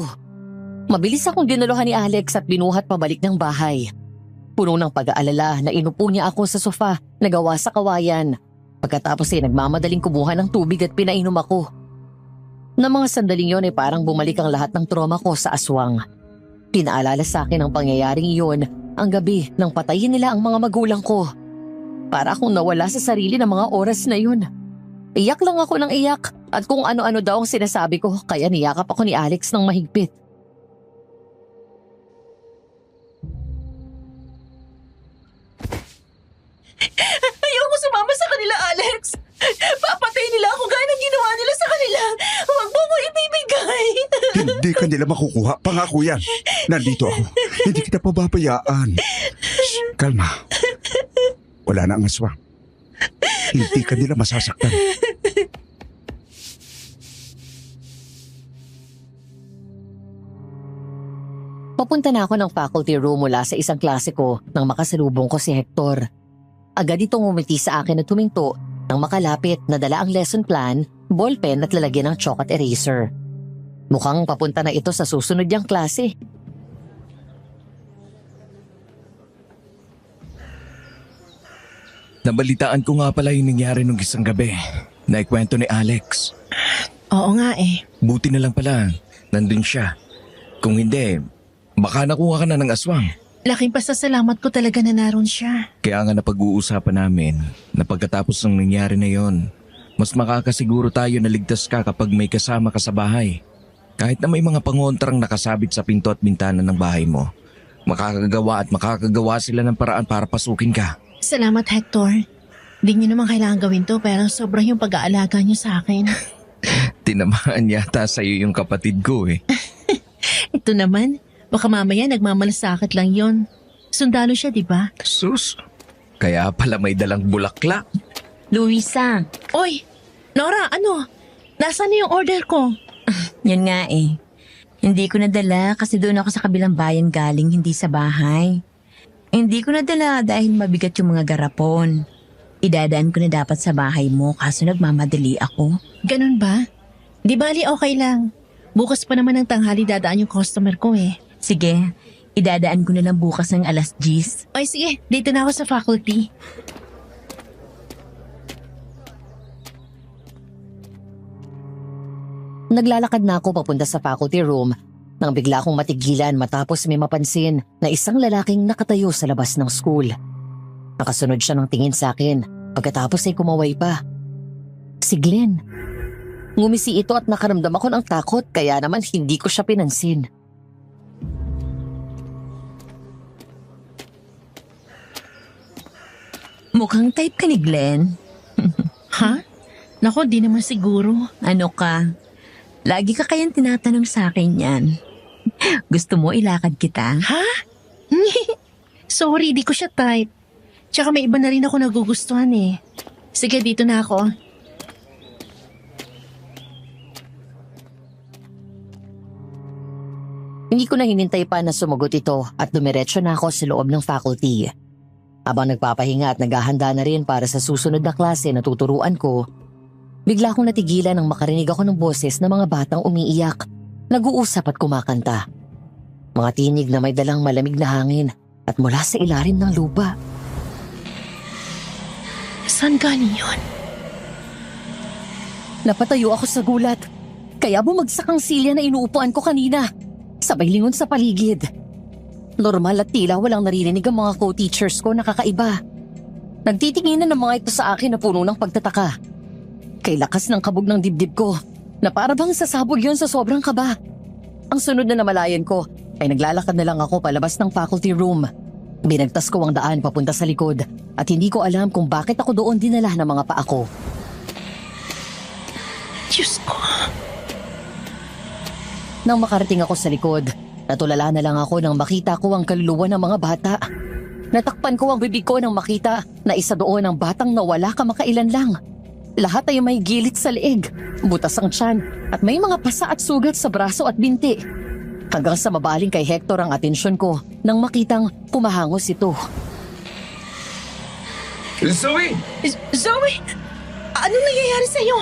Mabilis akong dinalohan ni Alex at binuhat pabalik ng bahay. Puno ng pag-aalala na inupo niya ako sa sofa na gawa sa kawayan. Pagkatapos ay nagmamadaling kumuha ng tubig at pinainom ako. Na mga sandaling yon ay parang bumalik ang lahat ng trauma ko sa aswang. Pinaalala sa akin ang pangyayaring iyon ang gabi nang patayin nila ang mga magulang ko. Para akong nawala sa sarili ng mga oras na yun. Iyak lang ako ng iyak at kung ano-ano daw ang sinasabi ko kaya niyakap ako ni Alex ng mahigpit. Ayoko sumama sa kanila, Alex. Papatay nila ako gaya ng ginawa nila sa kanila. Huwag mo ko ibibigay. Hindi ka nila makukuha. Pangako yan. Nandito ako. Hindi kita pababayaan. Shh, kalma. Wala na ang aswang. Hindi ka nila masasaktan. Papunta na ako ng faculty room mula sa isang klase ko nang makasalubong ko si Hector. Agad itong umiti sa akin at huminto nang makalapit na dala ang lesson plan, ballpen at lalagyan ng chalk at eraser. Mukhang papunta na ito sa susunod niyang klase. Nabalitaan ko nga pala yung nangyari nung isang gabi. Naikwento ni Alex. Oo nga eh. Buti na lang pala, nandun siya. Kung hindi, baka nakuha ka na ng aswang. Laking pasasalamat ko talaga na naroon siya. Kaya nga napag-uusapan namin na pagkatapos ng nangyari na yon, mas makakasiguro tayo na ligtas ka kapag may kasama ka sa bahay. Kahit na may mga pangontrang nakasabit sa pinto at bintana ng bahay mo, makakagawa sila ng paraan para pasukin ka. Salamat, Hector. Di niyo naman kailangan gawin to pero sobra yung pag-aalaga niyo sa akin. Tinamaan yata sa'yo yung kapatid ko eh. Ito naman, baka mamaya nagmamalasakit lang yon. Sundalo siya, di ba? Sus, kaya pala may dalang bulaklak. Luisa, Oy, Nora, ano? Nasaan na yung order ko? yun nga eh. Hindi ko nadala kasi doon ako sa kabilang bayan galing, hindi sa bahay. Hindi ko nadala dahil mabigat yung mga garapon. Idadaan ko na dapat sa bahay mo kaso nagmamadali ako. Ganun ba? Di bali okay lang. Bukas pa naman ng tanghali dadaan yung customer ko eh. Sige, idadaan ko na lang bukas ng 10:00. Ay sige, dito na ako sa faculty. Naglalakad na ako papunta sa faculty room nang bigla akong matigilan matapos may mapansin na isang lalaking nakatayo sa labas ng school. Nakasunod siya ng tingin sa akin pagkatapos ay kumaway pa. Si Glenn. Ngumisi ito at nakaramdam ako ng takot kaya naman hindi ko siya pinansin. Mukhang type ka ni Glenn. Ha? Nako, di naman siguro. Ano ka? Lagi ka kayang tinatanong sa akin yan. Gusto mo ilakad kita? Ha? Sorry, di ko siya type. Tsaka may iba na rin ako nagugustuhan eh. Sige, dito na ako. Hindi ko na hinintay pa na sumagot ito at dumiretso na ako sa loob ng faculty. Habang nagpapahinga at naghahanda na rin para sa susunod na klase na tuturuan ko, bigla akong natigilan nang makarinig ako ng boses ng mga batang umiiyak, nag-uusap at kumakanta. Mga tinig na may dalang malamig na hangin at mula sa ilalim ng lupa. Saan galing yun? Napatayo ako sa gulat, kaya bumagsak ang silya na inuupuan ko kanina. Sabay lingon sa paligid. Normal at tila walang naririnig ang mga co-teachers ko na kakaiba. Nagtitinginan ng mga ito sa akin na puno ng pagtataka. Kay lakas ng kabog ng dibdib ko na para bang sasabog yon sa sobrang kaba. Ang sunod na namalayan ko ay naglalakad na lang ako palabas ng faculty room. Binagtas ko ang daan papunta sa likod at hindi ko alam kung bakit ako doon dinala ng mga paa ko. Diyos ko. Nang makarating ako sa likod, natulala na lang ako nang makita ko ang kaluluwa ng mga bata. Natakpan ko ang bibig ko nang makita na isa doon ang batang nawala kamakailan lang. Lahat ay may gilit sa leeg, butas ang tiyan at may mga pasa at sugat sa braso at binti. Hanggang sa mabaling kay Hector ang atensyon ko nang makitang pumahangos ito. Zoe! Zoe! Anong nangyayari sa'yo?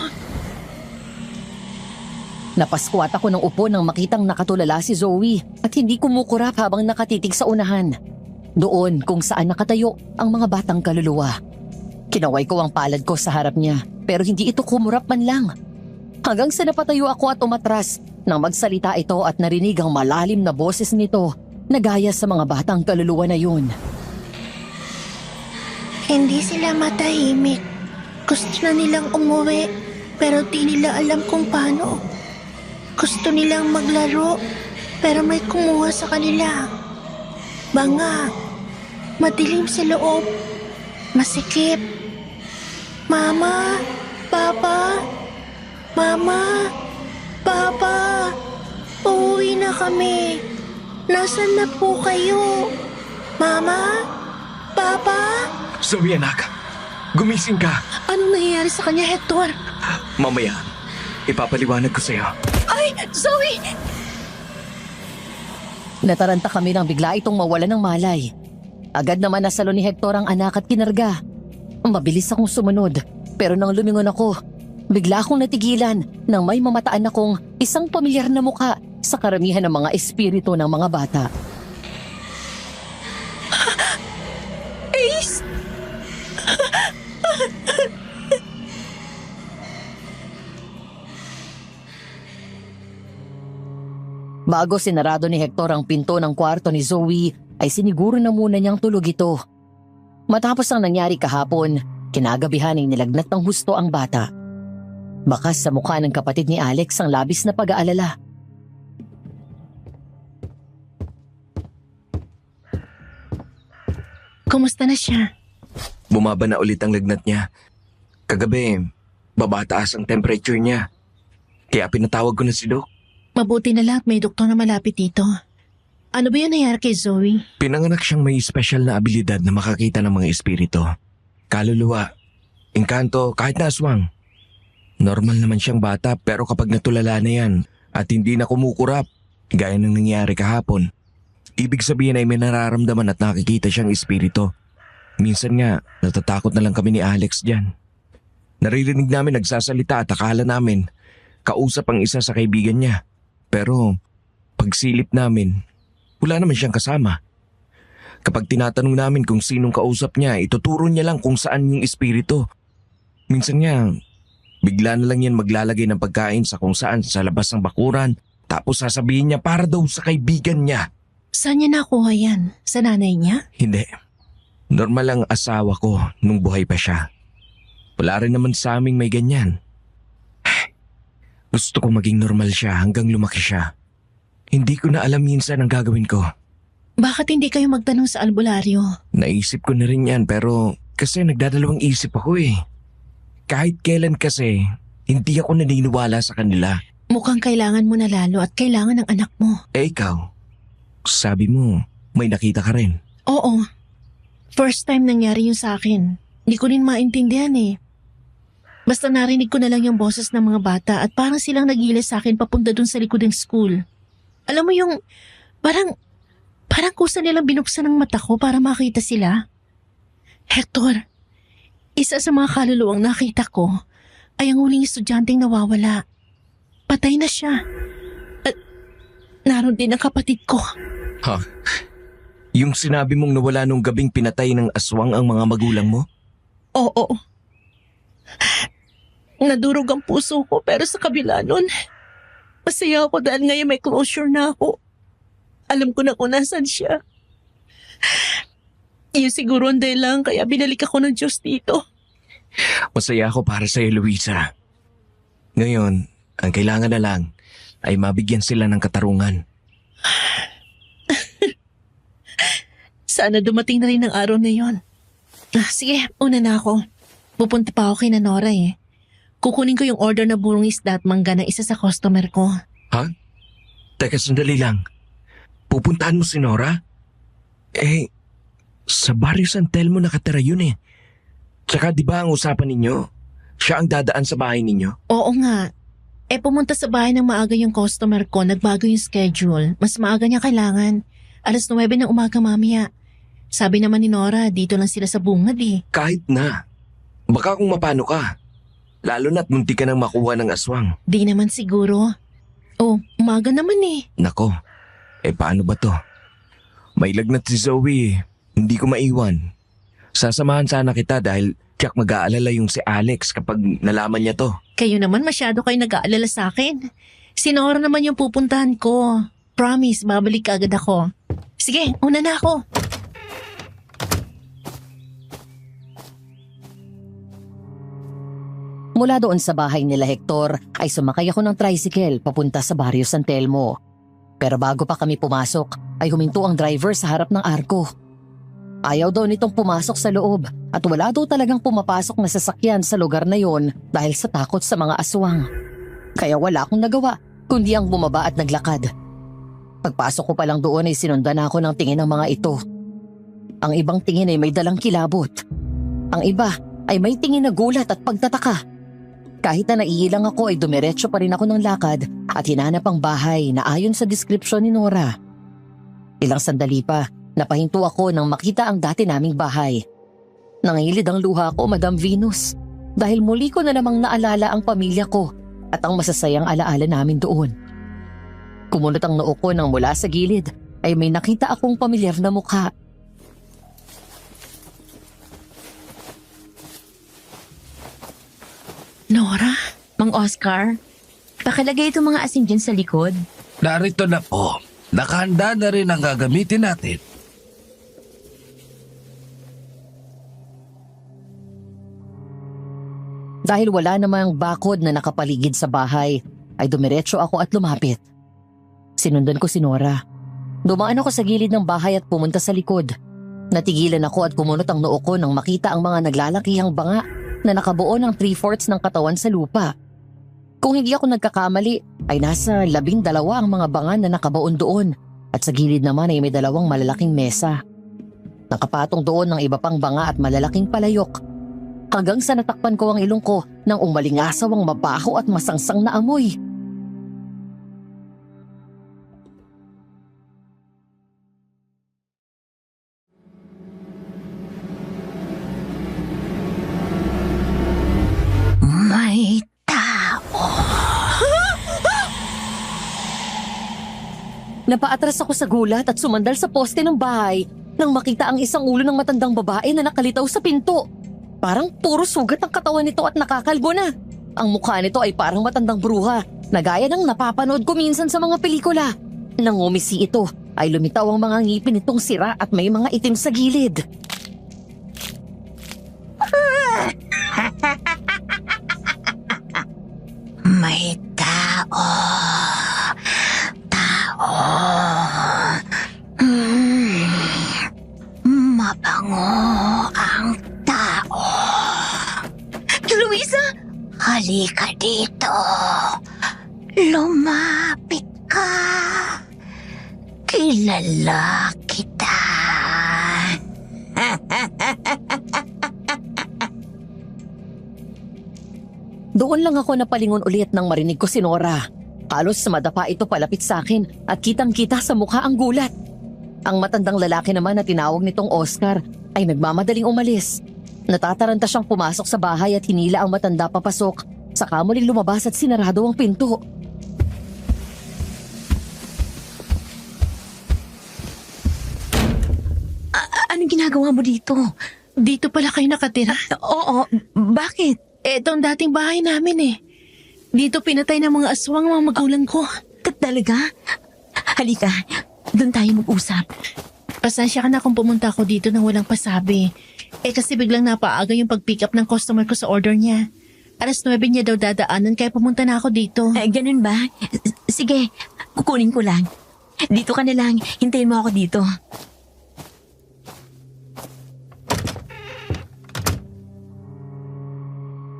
Napaskwat ako ng upo nang makitang nakatulala si Zoe at hindi kumukurap habang nakatitig sa unahan. Doon kung saan nakatayo ang mga batang kaluluwa. Kinaway ko ang palad ko sa harap niya pero hindi ito kumurap man lang. Hanggang sa napatayo ako at umatras nang magsalita ito at narinig ang malalim na boses nito na gaya sa mga batang kaluluwa na yun. Hindi sila matahimik. Gusto na nilang umuwi, pero di nila alam kung paano. Gusto nilang maglaro, pero may kumuha sa kanila. Banga, madilim sa loob, masikip. Mama, Papa, Mama, Papa, uuwi na kami. Nasaan na po kayo? Mama, Papa? Zoe anak, gumising ka. Anong nangyayari sa kanya, Hector? Mamaya, ipapaliwanag ko sa'yo. Ay, Zoe! Nataranta kami nang bigla itong mawala ng malay. Agad naman nasalo ni Hector ang anak at kinarga. Mabilis akong sumunod, pero nang lumingon ako, bigla akong natigilan nang may mamataan akong isang pamilyar na muka sa karamihan ng mga espiritu ng mga bata. Ace! Bago sinarado ni Hector ang pinto ng kwarto ni Zoe, ay siniguro na muna niyang tulog ito. Matapos ang nangyari kahapon, kinagabihan ay nilagnat ng husto ang bata. Bakas sa mukha ng kapatid ni Alex ang labis na pag-aalala. Kumusta na siya? Bumaba na ulit ang lagnat niya. Kagabi, babataas ang temperature niya. Kaya pinatawag ko na si Doc. Mabuti na lang at may doktor na malapit dito. Ano ba yung nangyari kay Zoe? Pinanganak siyang may special na abilidad na makakita ng mga espiritu. Kaluluwa, engkanto, kahit na aswang. Normal naman siyang bata pero kapag natulala na yan at hindi na kumukurap, gaya ng nangyari kahapon, ibig sabihin ay may nararamdaman at nakikita siyang espiritu. Minsan nga, natatakot na lang kami ni Alex dyan. Naririnig namin nagsasalita at akala namin kausap ang isa sa kaibigan niya. Pero pagsilip namin, wala naman siyang kasama. Kapag tinatanong namin kung sinong kausap niya, ituturo niya lang kung saan yung espiritu. Minsan nga, bigla na lang yan maglalagay ng pagkain sa kung saan sa labas ng bakuran, tapos sasabihin niya para daw sa kaibigan niya. Saan niya nakuha yan? Sa nanay niya? Hindi. Normal ang asawa ko nung buhay pa siya. Wala rin naman sa aming may ganyan. Gusto ko maging normal siya hanggang lumaki siya. Hindi ko na alam minsan ang gagawin ko. Bakit hindi kayo magtanong sa albularyo? Naisip ko na rin yan pero kasi nagdadalawang isip ako eh. Kahit kailan kasi, hindi ako naniniwala sa kanila. Mukhang kailangan mo na lalo at kailangan ng anak mo. Eh ikaw, sabi mo may nakita ka rin. Oo. First time nangyari yun sa akin. Hindi ko rin maintindihan eh. Basta narinig ko na lang yung boses ng mga bata at parang silang nagilas sa akin papunta dun sa likod ng school. Alam mo yung parang kusa nilang binuksan ang mata ko para makita sila. Hector, isa sa mga kaluluwang nakita ko ay ang huling estudyanteng nawawala. Patay na siya. At naroon din ang kapatid ko. Ha? Yung sinabi mong nawala nung gabing pinatay ng aswang ang mga magulang mo? Oo. Nadurog ang puso ko pero sa kabila nun, masaya ako dahil ngayon may closure na ako. Alam ko na kung nasan siya. Iyon siguro ang dahilan kaya binalik ako ng Diyos dito. Masaya ako para sa'yo, Luisa. Ngayon, ang kailangan na lang ay mabigyan sila ng katarungan. Sana dumating na rin ang araw na yon. Sige, una na ako. Pupunta pa ako kay Nora eh. Kukunin ko yung order na burong isda at mangga ng isa sa customer ko. Ha? Teka, sandali lang. Pupuntahan mo si Nora? Eh, sa Barrio San Telmo nakatira yun eh. Tsaka di ba ang usapan ninyo? Siya ang dadaan sa bahay ninyo? Oo nga. Pumunta sa bahay ng maaga yung customer ko, nagbago yung schedule. Mas maaga niya kailangan. 9:00 ng umaga mamaya. Sabi naman ni Nora, dito lang sila sa bungad eh. Kahit na. Baka kung mapano ka. Lalo na't munti ka nang makuha ng aswang. Di naman siguro. Oh, umaga naman eh. Nako, paano ba to? May lagnat si Zoe. Hindi ko maiwan. Sasamahan sana kita dahil tiyak mag-aalala yung si Alex kapag nalaman niya to. Kayo naman masyado kayo nag-aalala sa akin. Si Nora naman yung pupuntahan ko. Promise, babalik agad ako. Sige, una na ako. Mula doon sa bahay nila Hector ay sumakay ako ng tricycle papunta sa Barrio San Telmo. Pero bago pa kami pumasok ay huminto ang driver sa harap ng arko. Ayaw daw nitong pumasok sa loob at wala daw talagang pumapasok na sasakyan sa lugar na yon dahil sa takot sa mga aswang. Kaya wala akong nagawa kundi ang bumaba at naglakad. Pagpasok ko pa lang doon ay sinundan ako ng tingin ng mga ito. Ang ibang tingin ay may dalang kilabot. Ang iba ay may tingin na gulat at pagtataka. Kahit na naiilang ako ay dumiretso pa rin ako ng lakad at hinanap ang bahay na ayon sa description ni Nora. Ilang sandali pa, napahinto ako nang makita ang dati naming bahay. Nangilid ang luha ko, Madam Venus, dahil muli ko na namang naalala ang pamilya ko at ang masasayang alaala namin doon. Kumunot ang noo ko nang mula sa gilid ay may nakita akong pamilyar na mukha. Nora? Mang Oscar, pakilagay itong mga asin dyan sa likod. Narito na po. Nakahanda na rin ang gagamitin natin. Dahil wala namang bakod na nakapaligid sa bahay, ay dumiretso ako at lumapit. Sinundan ko si Nora. Dumaan ako sa gilid ng bahay at pumunta sa likod. Natigilan ako at kumunot ang noo ko nang makita ang mga naglalakihang banga na nakabuo ng 3/4 ng katawan sa lupa. Kung hindi ako nagkakamali, ay nasa 12 ang mga banga na nakabaon doon at sa gilid naman ay may 2 malalaking mesa. Nakapatong doon ng iba pang banga at malalaking palayok. Hanggang sa natakpan ko ang ilong ko nang umalingasaw ang mabaho at masangsang na amoy. May tao. Napaatras ako sa gulat at sumandal sa poste ng bahay nang makita ang isang ulo ng matandang babae na nakalitaw sa pinto. Parang puro sugat ang katawan nito at nakakalbo na. Ang mukha nito ay parang matandang bruha na gaya ng napapanood ko minsan sa mga pelikula. Nang umisi ito ay lumitaw ang mga ngipin nitong sira at may mga itim sa gilid. May tao. Mabango ang tao. Luisa! Halika dito. Lumapit ka. Kilala kita. Doon lang ako napalingon ulit nang marinig ko si Nora. Halos madapa ito palapit sa akin at kitang-kita sa mukha ang gulat. Ang matandang lalaki naman na tinawag nitong Oscar ay nagmamadaling umalis. Natataranta siyang pumasok sa bahay at hinila ang matanda papasok. Saka muling lumabas at sinarado ang pinto. Anong ginagawa mo dito? Dito pala kayo nakatira? Oo, bakit? Ito ang dating bahay namin eh. Dito pinatay ng mga aswang mga magulang ko. Talaga? Halika, doon tayo mag-usap. Pasensya ka na kung pumunta ako dito nang walang pasabi. Kasi biglang napaaga yung pag-pick up ng customer ko sa order niya. 9:00 niya daw dadaanan kaya pumunta na ako dito. Ganun ba? Sige, kukunin ko lang. Dito ka na lang, hintayin mo ako dito.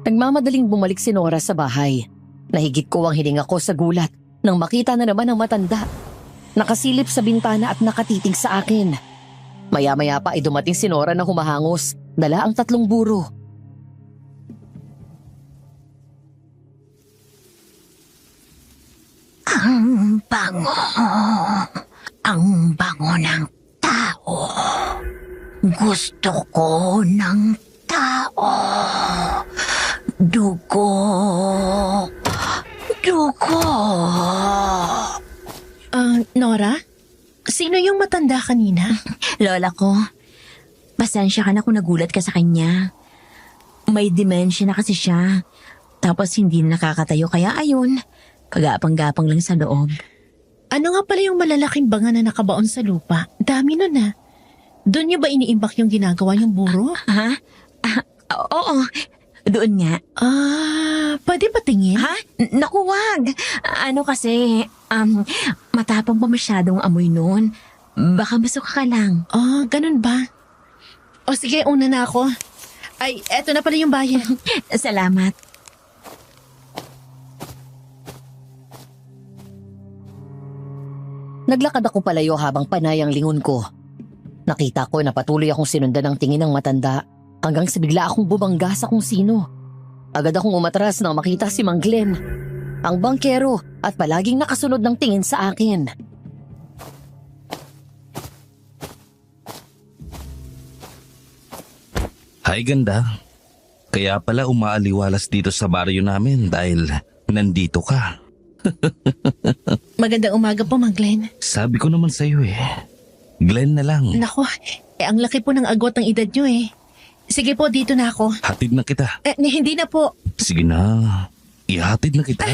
Nagmamadaling bumalik si Nora sa bahay. Nahigit ko ang hininga ko sa gulat nang makita na naman ang matanda. Nakasilip sa bintana at nakatitig sa akin. Maya-maya pa ay dumating si Nora na humahangos, dala ang 3 buro. Ang bango. Ang bango ng tao. Gusto ko ng tao. Dugo. Dugo. Nora? Sino yung matanda kanina? Lola ko, Pasensya ka na kung nagulat ka sa kanya. May dementia na kasi siya. Tapos hindi na nakakatayo kaya ayun, kagapang-gapang lang sa loob. Ano nga pala yung malalaking banga na nakabaon sa lupa? Dami nun ah. Doon niyo ba iniimbak yung ginagawa niyong buro? Ha? Oo, doon nga. Pwede ba tingin? Ha? Naku, wag. Ano kasi, matapang pa masyadong amoy noon. Baka masuka ka lang. Ganun ba? O sige, una na ako. Ay, eto na pala yung bayan. Salamat. Naglakad ako palayo habang panay ang lingon ko. Nakita ko na patuloy akong sinundan ng tingin ng matanda hanggang sa bigla akong bumangga sa kung sino. Agad akong umatras nang makita si Mang Glenn, ang bangkero at palaging nakasunod ng tingin sa akin. Hi, ganda. Kaya pala umaaliwalas dito sa baryo namin dahil nandito ka. Magandang umaga po, Mang Glenn. Sabi ko naman sa'yo Glenn na lang. Nako, ang laki po ng agwat ng edad niyo eh. Sige po, dito na ako. Hatid na kita. Hindi na po. Sige na. Ihatid na kita.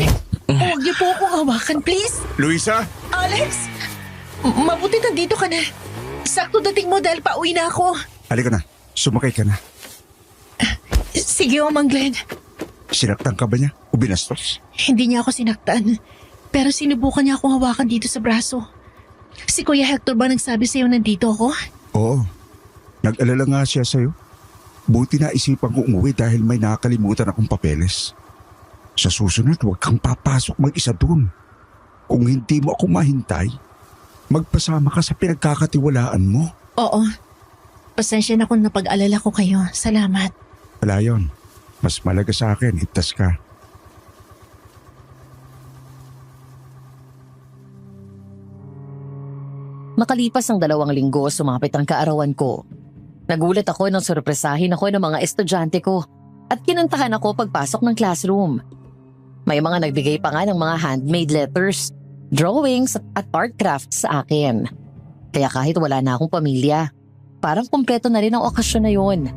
Huwag niyo po akong hawakan, please. Luisa? Alex! Mabuti nandito ka na. Sakto dating mo dahil pauwi na ako. Halika na. Sumakay ka na. Sige o, Mang Glenn. Sinaktan ka ba niya o binastos? Hindi niya ako sinaktan. Pero sinubukan niya akong hawakan dito sa braso. Si Kuya Hector ba nagsabi sa'yo nandito ako? Oo. Nag-alala nga siya sa'yo. Buti na isipan ko umuwi dahil may nakakalimutan akong papeles. Sa susunod, huwag kang papasok mag-isa dun. Kung hindi mo ako mahintay, magpasama ka sa pinagkakatiwalaan mo. Oo. Pasensya na kung napag-alala ko kayo. Salamat. Wala yun. Mas malaga sa akin, higtas ka. Makalipas ang 2 linggo, sumapit ang kaarawan ko. Nagulat ako nang sorpresahin ako ng mga estudyante ko at kinantahan ako pagpasok ng classroom. May mga nagbigay pa nga ng mga handmade letters, drawings at art crafts sa akin. Kaya kahit wala na akong pamilya, parang kumpleto na rin ang okasyon na yon.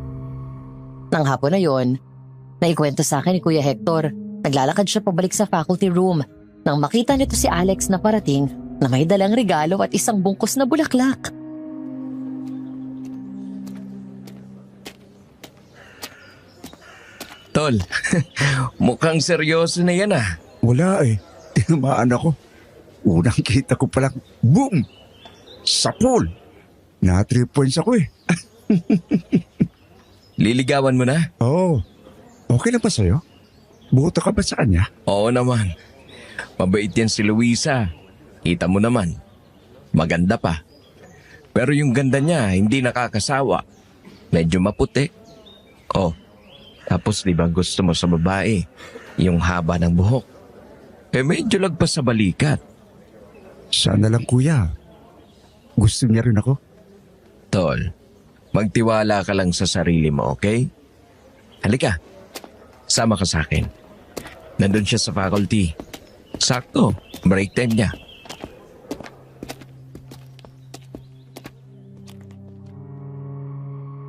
Nang hapon na yon, naikwento sa akin ni Kuya Hector, naglalakad siya pabalik sa faculty room nang makita nito si Alex na parating na may dalang regalo at isang bungkus na bulaklak. Tol, mukhang seryoso na yan ah. Wala eh. Tinamaan ako. Unang kita ko palang, boom! Sapol! Na 3 points ako eh. Liligawan mo na? Oo. Okay na ba sa'yo? Buta ka ba sa kanya? Oo naman. Mabait yan si Luisa. Kita mo naman. Maganda pa. Pero yung ganda niya, hindi nakakasawa. Medyo maputi. Oh, tapos di ba gusto mo sa babae, yung haba ng buhok? Medyo lagpas sa balikat. Sana lang kuya. Gusto niya rin ako. Tol, magtiwala ka lang sa sarili mo, okay? Halika, sama ka sa akin. Nandun siya sa faculty. Sakto, break time niya.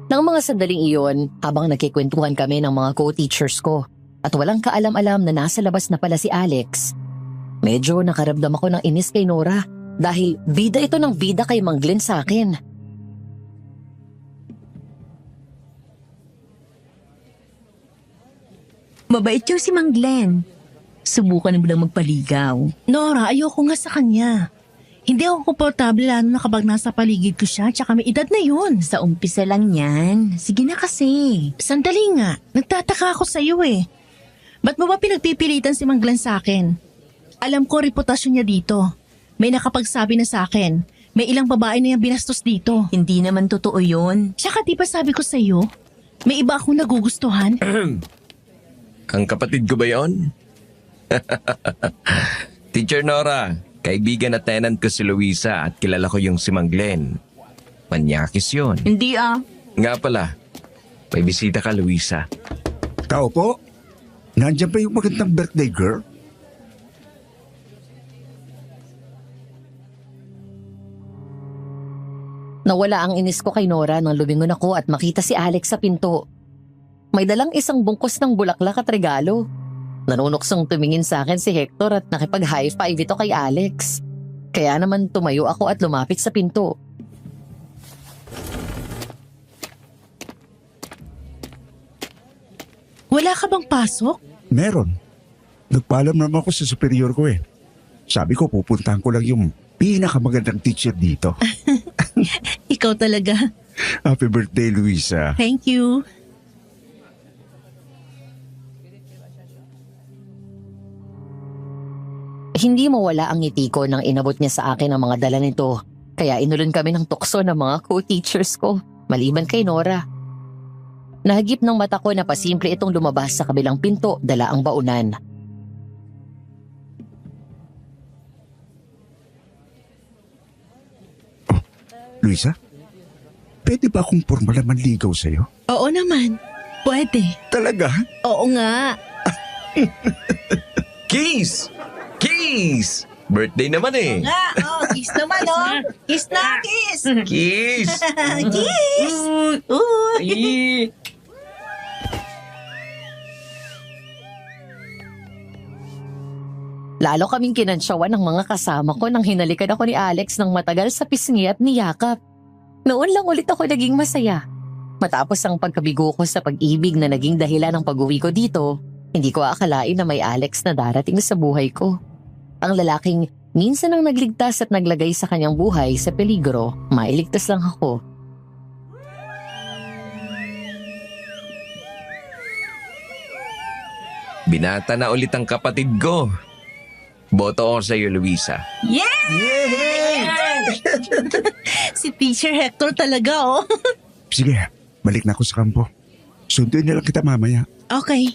Nang mga sandaling iyon, habang nagkikwentuhan kami ng mga co-teachers ko at walang kaalam-alam na nasa labas na pala si Alex, medyo nakaramdam ako ng inis kay Nora dahil bida ito ng bida kay Mang Glenn sa akin. Mabait yung si Mang Glenn. Subukan mo lang magpaligaw. Nora, ayoko nga sa kanya. Hindi ako komportable lalo na kapag nasa paligid ko siya tsaka may edad na yun. Sa umpisa lang yan. Sige na kasi. Sandali nga, nagtataka ako sa iyo eh. Ba't mo ba pinagpipilitan si Mang Glenn sa akin? Alam ko reputasyon niya dito. May nakapagsabi na sa akin. May ilang babae na yung binastos dito. Hindi naman totoo yun. Tsaka di ba sabi ko sa iyo, may iba akong nagugustuhan? Ang kapatid ko ba yon? Teacher Nora, kaibigan at tenant ko si Luisa at kilala ko yung si Mang Glenn. Manyakis yun. Hindi ah. Nga pala, may bisita ka, Luisa. Tao po? Nandiyan pa yung magandang birthday girl? Nawala ang inis ko kay Nora nang lumingon ako at makita si Alex sa pinto. May dalang isang bungkos ng bulaklak at regalo. Nanunuksong tumingin sa akin si Hector at nakipag-high five ito kay Alex. Kaya naman tumayo ako at lumapit sa pinto. Wala ka bang pasok? Meron. Nagpaalam naman ako sa superior ko eh. Sabi ko pupuntahan ko lang yung pinakamagandang teacher dito. Ikaw talaga. Happy birthday, Luisa. Thank you. Hindi mawala ang ngiti ko nang inabot niya sa akin ang mga dala nito. Kaya inulon kami ng tukso ng mga co-teachers ko, maliban kay Nora. Nahagip ng mata ko na pasimple itong lumabas sa kabilang pinto, dala ang baunan. Luisa, pwede ba akong formal na manligaw sa'yo? Oo naman. Pwede. Talaga? Oo nga. Kiss! Kiss! Birthday naman eh. Kiss naman, Kiss na, kiss! Kiss! Kiss! Uy! Lalo kaming kinansyawan ng mga kasama ko nang hinalikan ako ni Alex ng matagal sa pisngi at niyakap. Noon lang ulit ako naging masaya. Matapos ang pagkabigo ko sa pag-ibig na naging dahilan ng pag-uwi ko dito, hindi ko akalain na may Alex na darating sa buhay ko. Ang lalaking minsan ang nagligtas at naglagay sa kanyang buhay sa peligro, mailigtas lang ako. Binata na ulit ang kapatid ko. Boto ako sa iyo, Luisa. Si Teacher Hector talaga, Sige, balik na ako sa kampo. Sunduin na lang kita mamaya. Okay.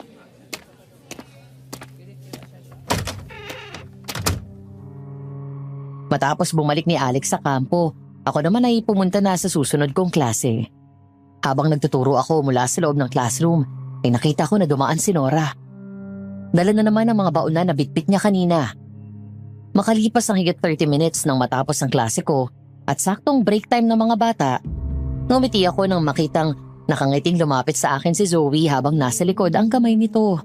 Matapos bumalik ni Alex sa kampo, ako naman ay pumunta na sa susunod kong klase. Habang nagtuturo ako mula sa loob ng classroom, ay nakita ko na dumaan si Nora. Dala na naman ang mga baunan na bitbit niya kanina. Makalipas ang higit 30 minutes nang matapos ang klase ko at saktong break time ng mga bata, ngumiti ako nang makitang nakangiting lumapit sa akin si Zoe habang nasa likod ang kamay nito.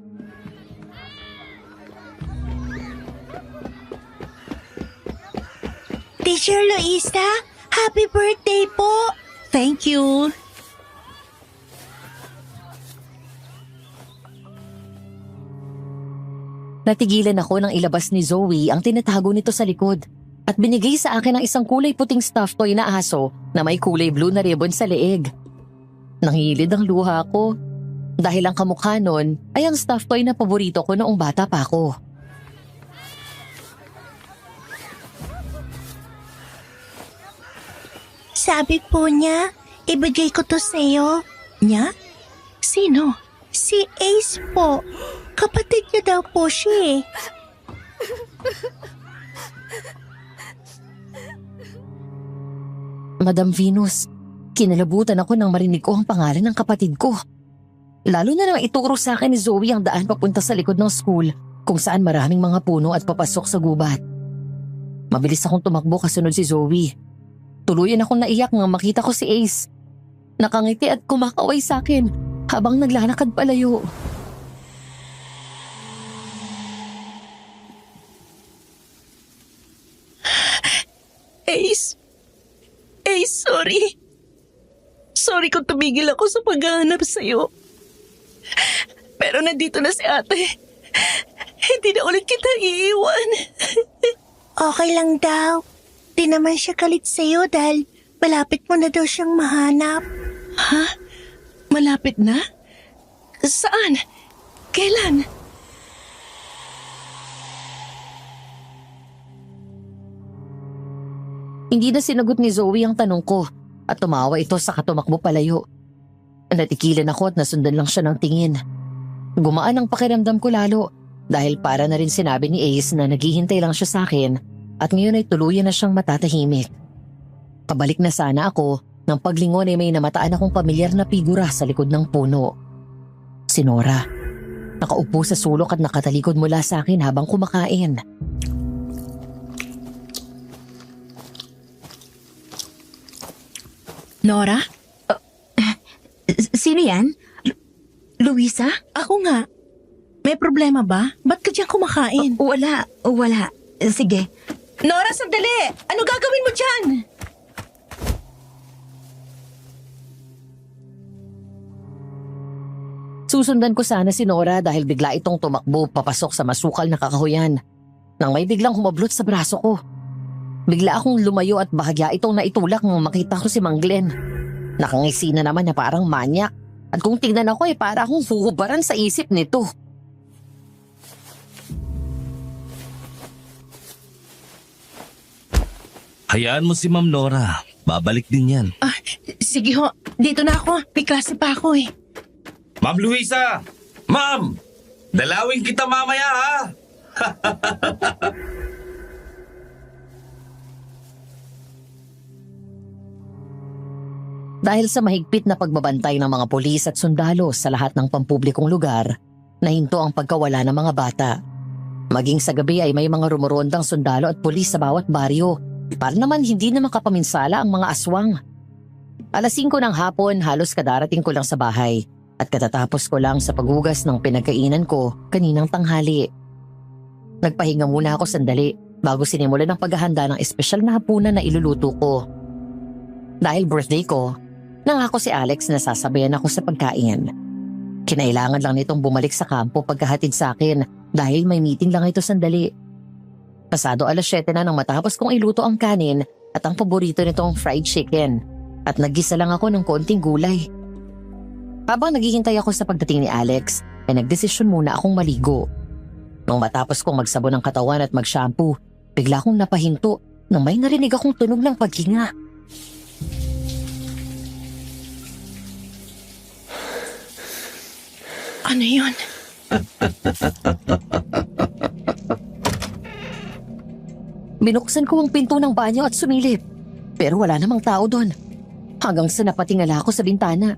Teacher Luisa, happy birthday po! Thank you. Natigilan ako nang ilabas ni Zoe ang tinatago nito sa likod at binigay sa akin ang isang kulay puting stuffed toy na aso na may kulay blue na ribbon sa leeg. Nangilid ang luha ko dahil ang kamukha nun ay ang stuffed toy na paborito ko noong bata pa ako. Sabi po niya, ibigay ko to sa'yo. Niya? Sino? Si Ace po. Kapatid niya daw po siya eh. Madam Venus, kinalabutan ako nang marinig ko ang pangalan ng kapatid ko. Lalo na nang ituro sa akin ni Zoe ang daan papunta sa likod ng school kung saan maraming mga puno at papasok sa gubat. Mabilis akong tumakbo kasunod si Zoe. Tuluyan akong naiyak nang makita ko si Ace. Nakangiti at kumakaway sa akin habang naglalakad palayo. Ace, sorry. Sorry kung tumigil ako sa paghahanap sa'yo. Pero nandito na si ate. Hindi na ulit kita iiwan. Okay lang daw. Di naman siya galit sa'yo dahil malapit mo na daw siyang mahanap. Ha? Malapit na? Saan? Kailan? Hindi na sinagot ni Zoe ang tanong ko at tumawa ito sa tumakbo palayo. Natikilan ako at nasundan lang siya ng tingin. Gumaan ang pakiramdam ko lalo dahil para na rin sinabi ni Ace na naghihintay lang siya sa akin at ngayon ay tuluyan na siyang matatahimik. Pabalik na sana ako nang paglingon ay may namataan akong pamilyar na figura sa likod ng puno. Si Nora. Nakaupo sa sulok at nakatalikod mula sa akin habang kumakain. Nora? Sino yan? Luisa? Ako nga. May problema ba? Ba't ka dyan kumakain? Wala. Sige. Nora, sandali! Ano gagawin mo dyan? Susundan ko sana si Nora dahil bigla itong tumakbo papasok sa masukal na kakahuyan nang may biglang humablot sa braso ko. Bigla akong lumayo at bahagya itong naitulak nang makita ko si Mang Glenn. Nakangisi na naman na parang manyak at kung tingnan ako para akong huhubaran sa isip nito. Hayaan mo si Ma'am Nora. Babalik din yan. Sige ho, dito na ako. May klase pa ako eh. Ma'am Luisa! Ma'am! Dalawin kita mamaya ha! Dahil sa mahigpit na pagbabantay ng mga pulis at sundalo sa lahat ng pampublikong lugar, nahinto ang pagkawala ng mga bata. Maging sa gabi ay may mga rumorondang sundalo at pulis sa bawat baryo para naman hindi na makapaminsala ang mga aswang. 5:00 ng hapon halos kadarating ko lang sa bahay at katatapos ko lang sa paghugas ng pinagkainan ko kaninang tanghali. Nagpahinga muna ako sandali bago sinimulan ang paghahanda ng espesyal na hapunan na iluluto ko. Dahil birthday ko, nangako si Alex na sasabayan ako sa pagkain. Kinailangan lang nitong bumalik sa kampo pagkahatid sa akin dahil may meeting lang ito sandali. Pasado 7:00 na nang matapos kong iluto ang kanin at ang paborito nitong fried chicken at naggisa lang ako ng konting gulay. Habang naghihintay ako sa pagdating ni Alex, ay nagdesisyon muna akong maligo. Nung matapos kong magsabon ng katawan at mag-shampoo, bigla akong napahinto nang may narinig akong tunog ng paghinga. Ano yun? Binuksan ko ang pinto ng banyo at sumilip. Pero wala namang tao doon. Hanggang sa napatingala ako sa bintana.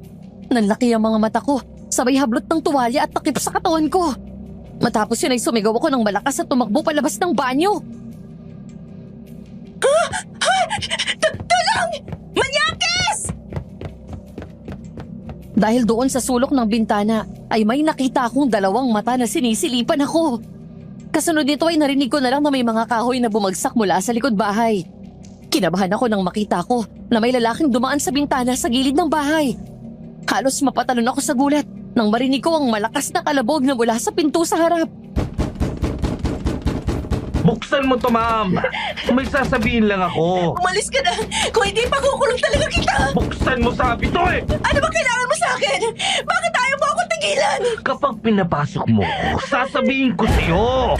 Nanlaki ang mga mata ko. Sabay hablot ng tuwalya at takip sa katawan ko. Matapos yun ay sumigaw ako ng malakas at tumakbo palabas ng banyo. Tulong! Manyakis! Dahil doon sa sulok ng bintana ay may nakita akong 2 mata na sinisilipan ako. Kasunod nito ay narinig ko na lang na may mga kahoy na bumagsak mula sa likod bahay. Kinabahan ako nang makita ko na may lalaking dumaan sa bintana sa gilid ng bahay. Halos mapatalon ako sa gulat nang marinig ko ang malakas na kalabog na mula sa pinto sa harap. Buksan mo to, ma'am! May sasabihin lang ako. Umalis ka na! Kung hindi, pakukulong talaga kita! Buksan mo sabi to eh! Ano ba kailangan mo sa akin? Bakit ayaw mo ako tigilan? Kapag pinapasok mo, sasabihin ko sa'yo!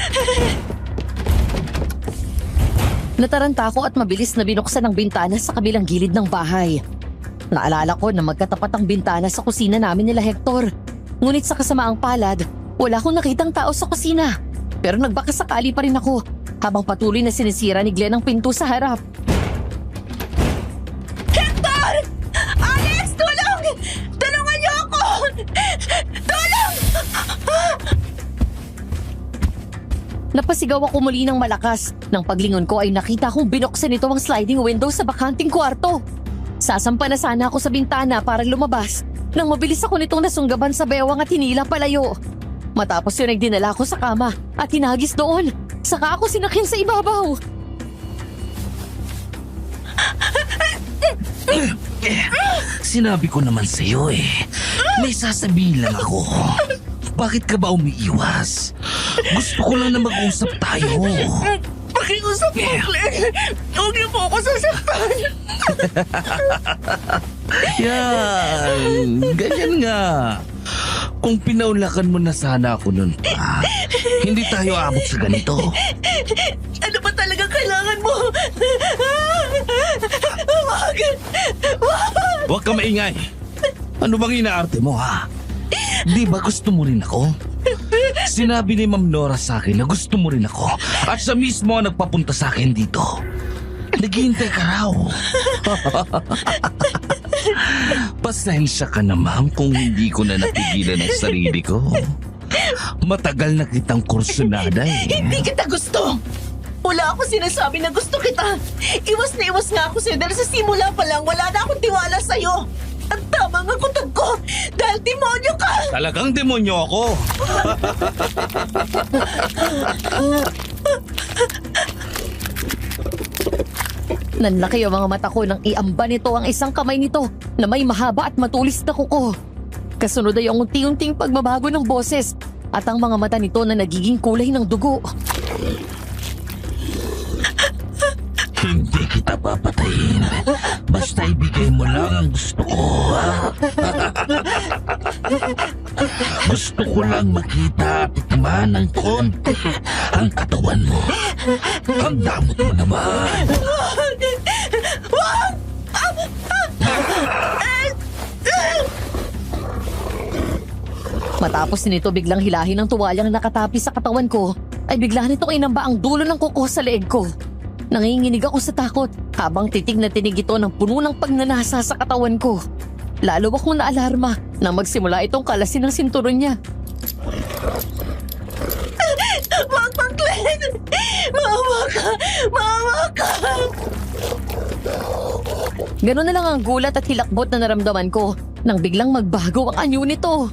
Nataranta ako at mabilis na binuksan ang bintana sa kabilang gilid ng bahay. Naalala ko na magkatapat ang bintana sa kusina namin nila Hector. Ngunit sa kasamaang palad, wala akong nakitang tao sa kusina. Pero nagbakasakali pa rin ako habang patuloy na sinisira ni Glenn ang pinto sa harap. Hector! Alex, tulong! Tulungan niyo ako! Tulong! Napasigaw ako muli ng malakas. Nang paglingon ko ay nakita kong binuksan nito ang sliding window sa bakanting kwarto. Sasampa na sana ako sa bintana para lumabas nang mabilis ako nitong nasunggaban sa bewang at hinila palayo. Matapos yun ay dinala ko sa kama at hinagis doon. Saka ako sinakyan sa ibabaw. Sinabi ko naman sa'yo eh. May sasabihin lang ako. Bakit ka ba umiiwas? Gusto ko lang na mag-usap tayo. Pakiusap mo, Glenn! Huwag niyo po ako sasaktan! Yan, ganyan nga. Kung pinaulakan mo na sana ako nun pa, hindi tayo abot sa ganito. Ano ba talaga kailangan mo? Wag! Wag! Huwag ka maingay. Ano bang inaarte mo ha? Di ba gusto mo rin ako? Sinabi ni Ma'am Nora sa akin na gusto mo rin ako at siya mismo ang nagpapunta sa akin dito. Naghihintay ka raw. Pasensya ka na, ma'am, kung hindi ko na napigilan ang sarili ko. Matagal na kitang kursunada eh. Hindi kita gusto! Wala ako sinasabi na gusto kita. Iwas na iwas nga ako sa'yo dahil sa simula pa lang wala na akong tiwala sa'yo. Ang tama nga kutob ko dahil demonyo ka! Talagang demonyo ako. Nanlaki ang mga mata ko nang iamba nito ang isang kamay nito na may mahaba at matulis na kuko. Kasunod ay ang unti-unting pagbabago ng boses at ang mga mata nito na nagiging kulay ng dugo. Hindi kita papatayin. Basta ibigay mo lang ang gusto ko. Gusto ko lang makita at tikman ng konti ang katawan mo. Ang damot mo naman. Matapos nito biglang hilahin ng tuwalyang nakatapi sa katawan ko, ay bigla nitong inamba ang dulo ng kuko sa leeg ko. Nanginginig ako sa takot habang titig na tinig ito ng puno ng pagnanasa sa katawan ko. Lalo akong naalarma nang magsimula itong kalasin ng sinturon niya. Wag, Glenn! Maawa ka! Maawa ka! Ganun na lang ang gulat at hilakbot na naramdaman ko nang biglang magbago ang anyo nito.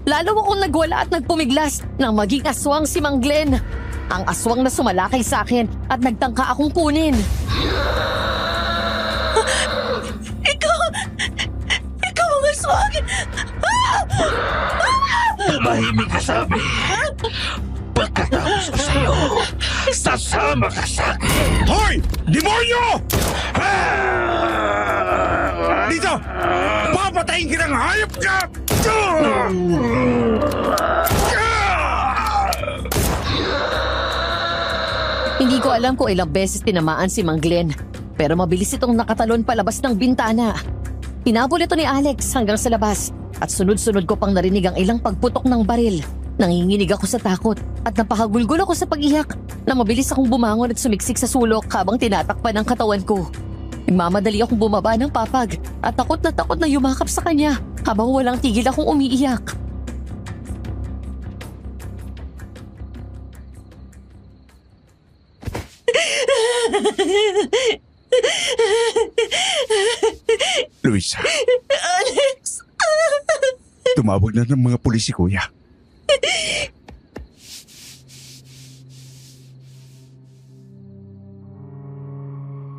Lalo akong nagwala at nagpumiglas nang maging aswang si Mang Glenn. Ang aswang na sumalakay sa akin at nagtangka akong kunin. Ikaw ang aswang! Tumahimik ka sabi. Pagkatapos ko sa'yo, sasama ka sa'kin. Hoy! Demonyo! Dito! Papatayin kitang hayop ka! Hindi ko alam kung ilang beses tinamaan si Mang Glenn, pero mabilis itong nakatalon palabas ng bintana. Hinabol ito ni Alex hanggang sa labas at sunod-sunod ko pang narinig ang ilang pagputok ng baril. Nanginginig ako sa takot at napakagulgul ako sa pag-iyak na mabilis akong bumangon at sumiksik sa sulok habang tinatakpan ang katawan ko. Nagmamadali akong bumaba ng papag at takot na yumakap sa kanya habang walang tigil akong umiiyak. Luisa, Alex! tumawag na ng mga pulis si Kuya.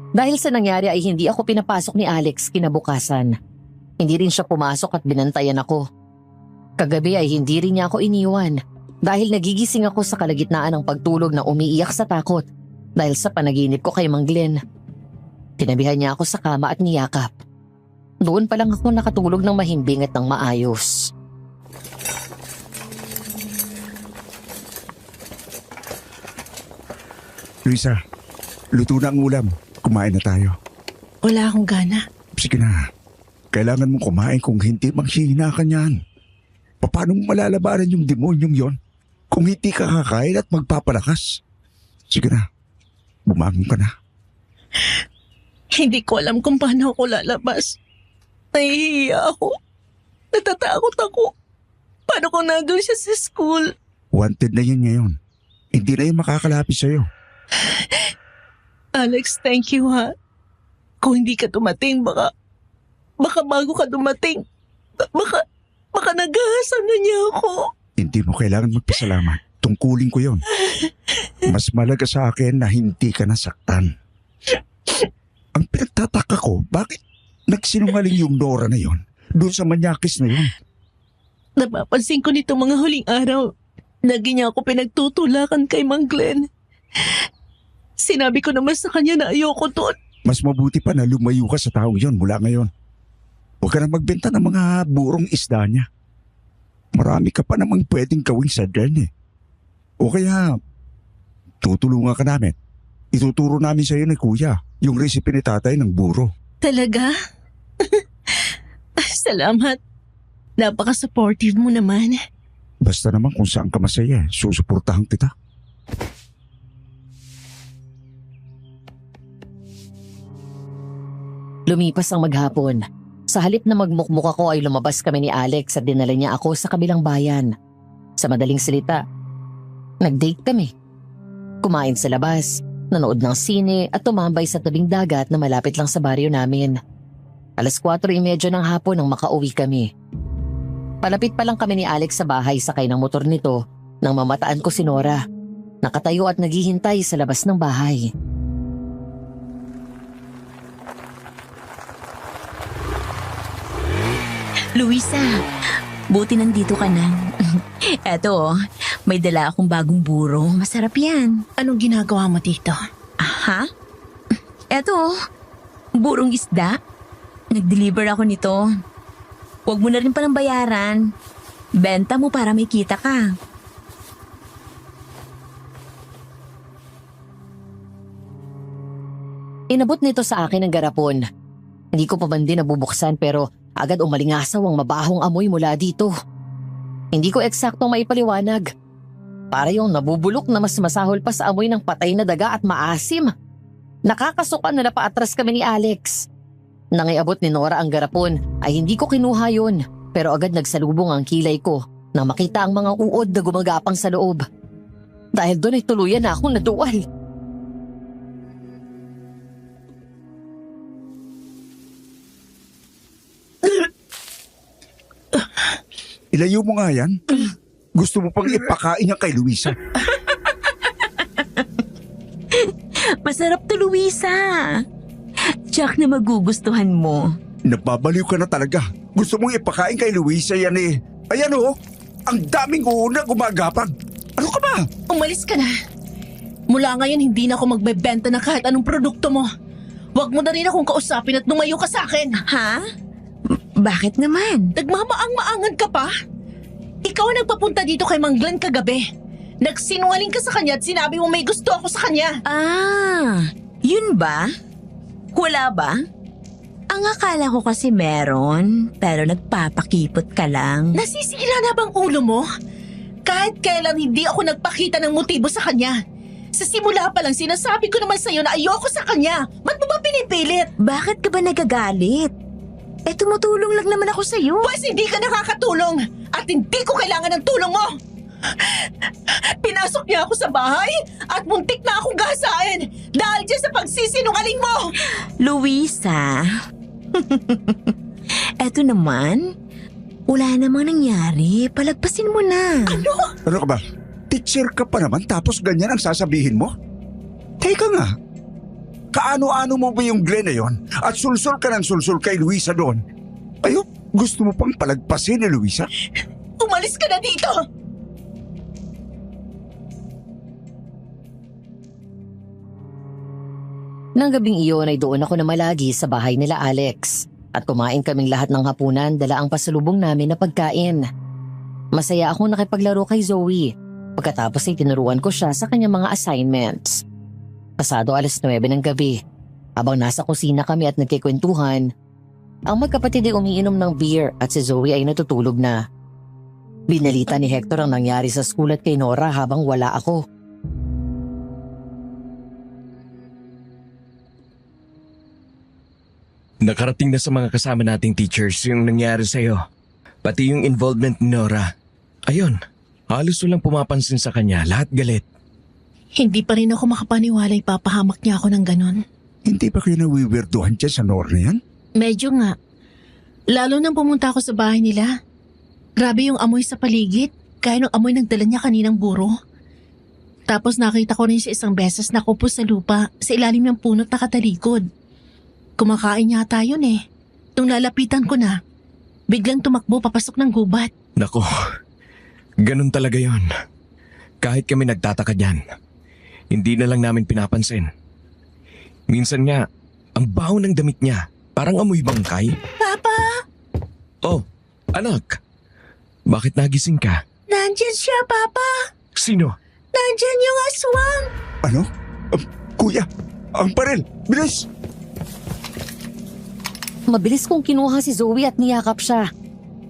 Dahil sa nangyari ay hindi ako pinapasok ni Alex kinabukasan. Hindi rin siya pumasok at binantayan ako. Kagabi ay hindi rin niya ako iniwan dahil nagigising ako sa kalagitnaan ng pagtulog na umiiyak sa takot dahil sa panaginip ko kay Mang Glenn. Tinabihan niya ako sa kama at niyakap. Doon pa lang ako nakatulog ng mahimbing at ng maayos. Luisa, luto na ang ulam. Kumain na tayo. Wala akong gana. Sige na. Kailangan mong kumain kung hindi manghihina ka niyan. Paano mo malalabanan yung demonyong yon kung hindi ka kakain at magpapalakas? Sige na. Bumangon ka na. Hindi ko alam kung paano ako lalabas. Nahihiya ako. Natatakot ako. Paano kung nandun siya sa school? Wanted na yun ngayon. Hindi na yung makakalapit sa'yo. Alex, thank you ha. Kung hindi ka dumating, baka bago ka dumating, baka nagahasan na niya ako. Hindi mo kailangan magpasalamat. Tungkulin ko yon. Mas malaga sa akin na hindi ka nasaktan. Ang pinagtataka ko, bakit nagsinungaling yung Nora na yon doon sa manyakis na yon? Napapansin ko nito mga huling araw. Lagi niya ako pinagtutulakan kay Mang Glenn. Sinabi ko naman sa kanya na ayoko doon. Mas mabuti pa na lumayo ka sa taong yon mula ngayon. Huwag ka na magbenta ng mga burong isda niya. Marami ka pa namang pwedeng gawing sadyan eh. O kaya, tutulungan ka namin. Ituturo namin sa iyo ni Kuya yung recipe ni tatay ng buro. Talaga? Salamat. Napaka-supportive mo naman. Basta naman kung saan ka masaya, susuportahan kita. Lumipas ang maghapon. Sa halip na magmukmuk ako ay lumabas kami ni Alex at dinala niya ako sa kabilang bayan. Sa madaling salita, nag-date kami. Kumain sa labas nanood ng sine at tumambay sa tabing dagat na malapit lang sa baryo namin. 4:30 ng hapon nang makauwi kami. Palapit pa lang kami ni Alex sa bahay sakay ng motor nito nang mamataan ko si Nora. Nakatayo at naghihintay sa labas ng bahay. Luisa, buti nandito ka na. Eto, may dala akong bagong buro. Masarap yan. Anong ginagawa mo dito? Aha? Eto, burong isda. Nag-deliver ako nito. Huwag mo na rin palang bayaran. Benta mo para may kita ka. Inabot nito sa akin ang garapon. Hindi ko pa man din nabubuksan pero agad umalingasaw ang mabahong amoy mula dito. Hindi ko eksaktong maipaliwanag. Para yung nabubulok na mas masahol pa sa amoy ng patay na daga at maasim. Nakakasukan na napaatras kami ni Alex. Nang iabot ni Nora ang garapon ay hindi ko kinuha yun pero agad nagsalubong ang kilay ko nang makita ang mga uod na gumagapang sa loob. Dahil doon ay tuluyan na akong naduwal. Ilayo mo nga yan. Gusto mo pang ipakain niya kay Luisa. Masarap to, Luisa. Jack na magugustuhan mo. Nababaliw ka na talaga. Gusto mong ipakain kay Luisa yan eh. Ayan oh, ang daming uuna gumagapang. Ano ka ba? Umalis ka na. Mula ngayon hindi na ako magbebenta ng kahit anong produkto mo. Huwag mo na rin akong kausapin at lumayo ka sa akin. Ha? Bakit naman? Nagmamaang-maangan ka pa? Ikaw ang nagpapunta dito kay Mang Glenn kagabi. Nagsinungaling ka sa kanya at sinabi mo may gusto ako sa kanya. Ah, yun ba? Wala ba? Ang akala ko kasi meron, pero nagpapakipot ka lang. Nasisira na bang ulo mo? Kahit kailan hindi ako nagpakita ng motibo sa kanya. Sa simula pa lang sinasabi ko naman sa'yo na ayoko sa kanya. Ba't mo ba pinipilit? Bakit ka ba nagagalit? Eh, tumutulong lang naman ako sa'yo. Pues hindi ka nakakatulong at hindi ko kailangan ng tulong mo. Pinasok niya ako sa bahay at muntik na akong gasain dahil dyan sa pagsisinungaling mo. Luisa, eto naman, wala namang nangyari. Palagpasin mo na. Ano ka ba? Teacher ka pa naman tapos ganyan ang sasabihin mo? Teka nga. Kaano-ano mo ba yung Glenn na yon? At sulsul ka ng sulsul kay Luisa doon? Ayo, gusto mo pang palagpasin ni Luisa? Umalis ka na dito! Nang gabing iyon ay doon ako namalagi sa bahay nila Alex at kumain kaming lahat ng hapunan dala ang pasalubong namin na pagkain. Masaya akong nakipaglaro kay Zoe. Pagkatapos ay tinuruan ko siya sa kanyang mga assignments. Pasado 9:00 ng gabi, habang nasa kusina kami at nagkikwentuhan, ang magkapatid ay umiinom ng beer at si Zoe ay natutulog na. Binalita ni Hector ang nangyari sa school at kay Nora habang wala ako. Nakarating na sa mga kasama nating teachers yung nangyari sa'yo. Pati yung involvement ni Nora. Ayun, halos walang pumapansin sa kanya, lahat galit. Hindi pa rin ako makapaniwala ipapahamak niya ako ng ganon. Hindi ba kayo nawiwirduhan dyan sa Nora na yan? Medyo nga. Lalo nang pumunta ako sa bahay nila. Grabe yung amoy sa paligid. Kaya nung amoy nagdala niya kaninang buro. Tapos nakita ko rin siya isang beses na kupos sa lupa sa ilalim ng punot na katalikod. Kumakain yata yun eh. Nung lalapitan ko na, biglang tumakbo papasok ng gubat. Nako, ganun talaga yon. Kahit kami nagtataka dyan, hindi na lang namin pinapansin. Minsan nga, ang baho ng damit niya, parang amoy bangkay. Papa! Oh, anak, bakit nagising ka? Nandyan siya, Papa! Sino? Nandyan yung aswang! Ano? Kuya, ang baril! Bilis! Mabilis kong kinuha si Zoe at niyakap siya.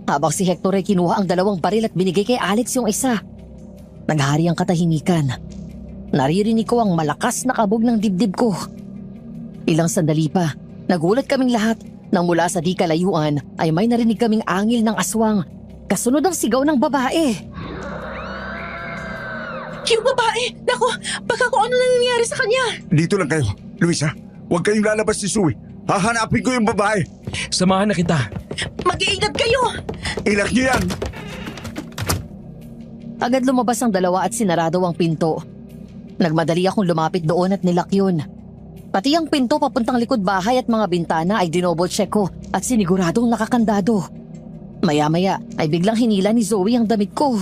Habang si Hector ay kinuha ang 2 baril at binigay kay Alex yung isa. Naghari ang katahimikan. Naririnig ko ang malakas na kabog ng dibdib ko. Ilang sandali pa, nagulat kaming lahat nang mula sa di kalayuan ay may narinig kaming angil ng aswang. Kasunod ang sigaw ng babae. Yung babae! Naku, baka kung ano nangyayari sa kanya! Dito lang kayo. Luisa, huwag kayong lalabas ni Zoe. Hahanapin ko yung babae. Samahan na kita. Mag-iingat kayo! Ilak niyo yan. Agad lumabas ang dalawa at sinarado ang pinto. Nagmadali akong lumapit doon at nilak yun. Pati ang pinto papuntang likod bahay at mga bintana ay dinoble check ko at siniguradong nakakandado. Maya-maya ay biglang hinila ni Zoe ang damit ko.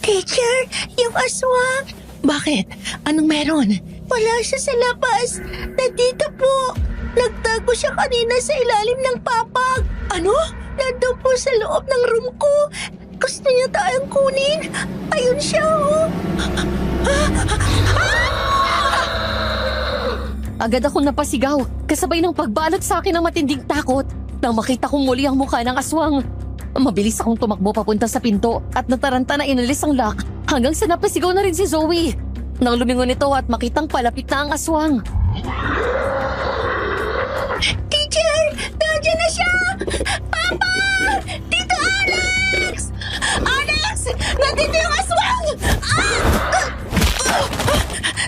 Teacher, yung aswang! Bakit? Anong meron? Wala siya sa labas. Nandito po. Nagtago siya kanina sa ilalim ng papag. Ano? Nandun po sa loob ng room ko. Gusto niya tayong kunin. Ayun siya, oh. Agad akong napasigaw, kasabay ng pagbalot sa akin ng matinding takot nang makita kong muli ang mukha ng aswang. Mabilis akong tumakbo papunta sa pinto at nataranta na inalis ang lock hanggang sa napasigaw na rin si Zoe. Nang lumingon ito at makitang palapit na ang aswang. Teacher! Nandiyan na siya! Papa! Tito Alex! Alex! Nandito yung aswang!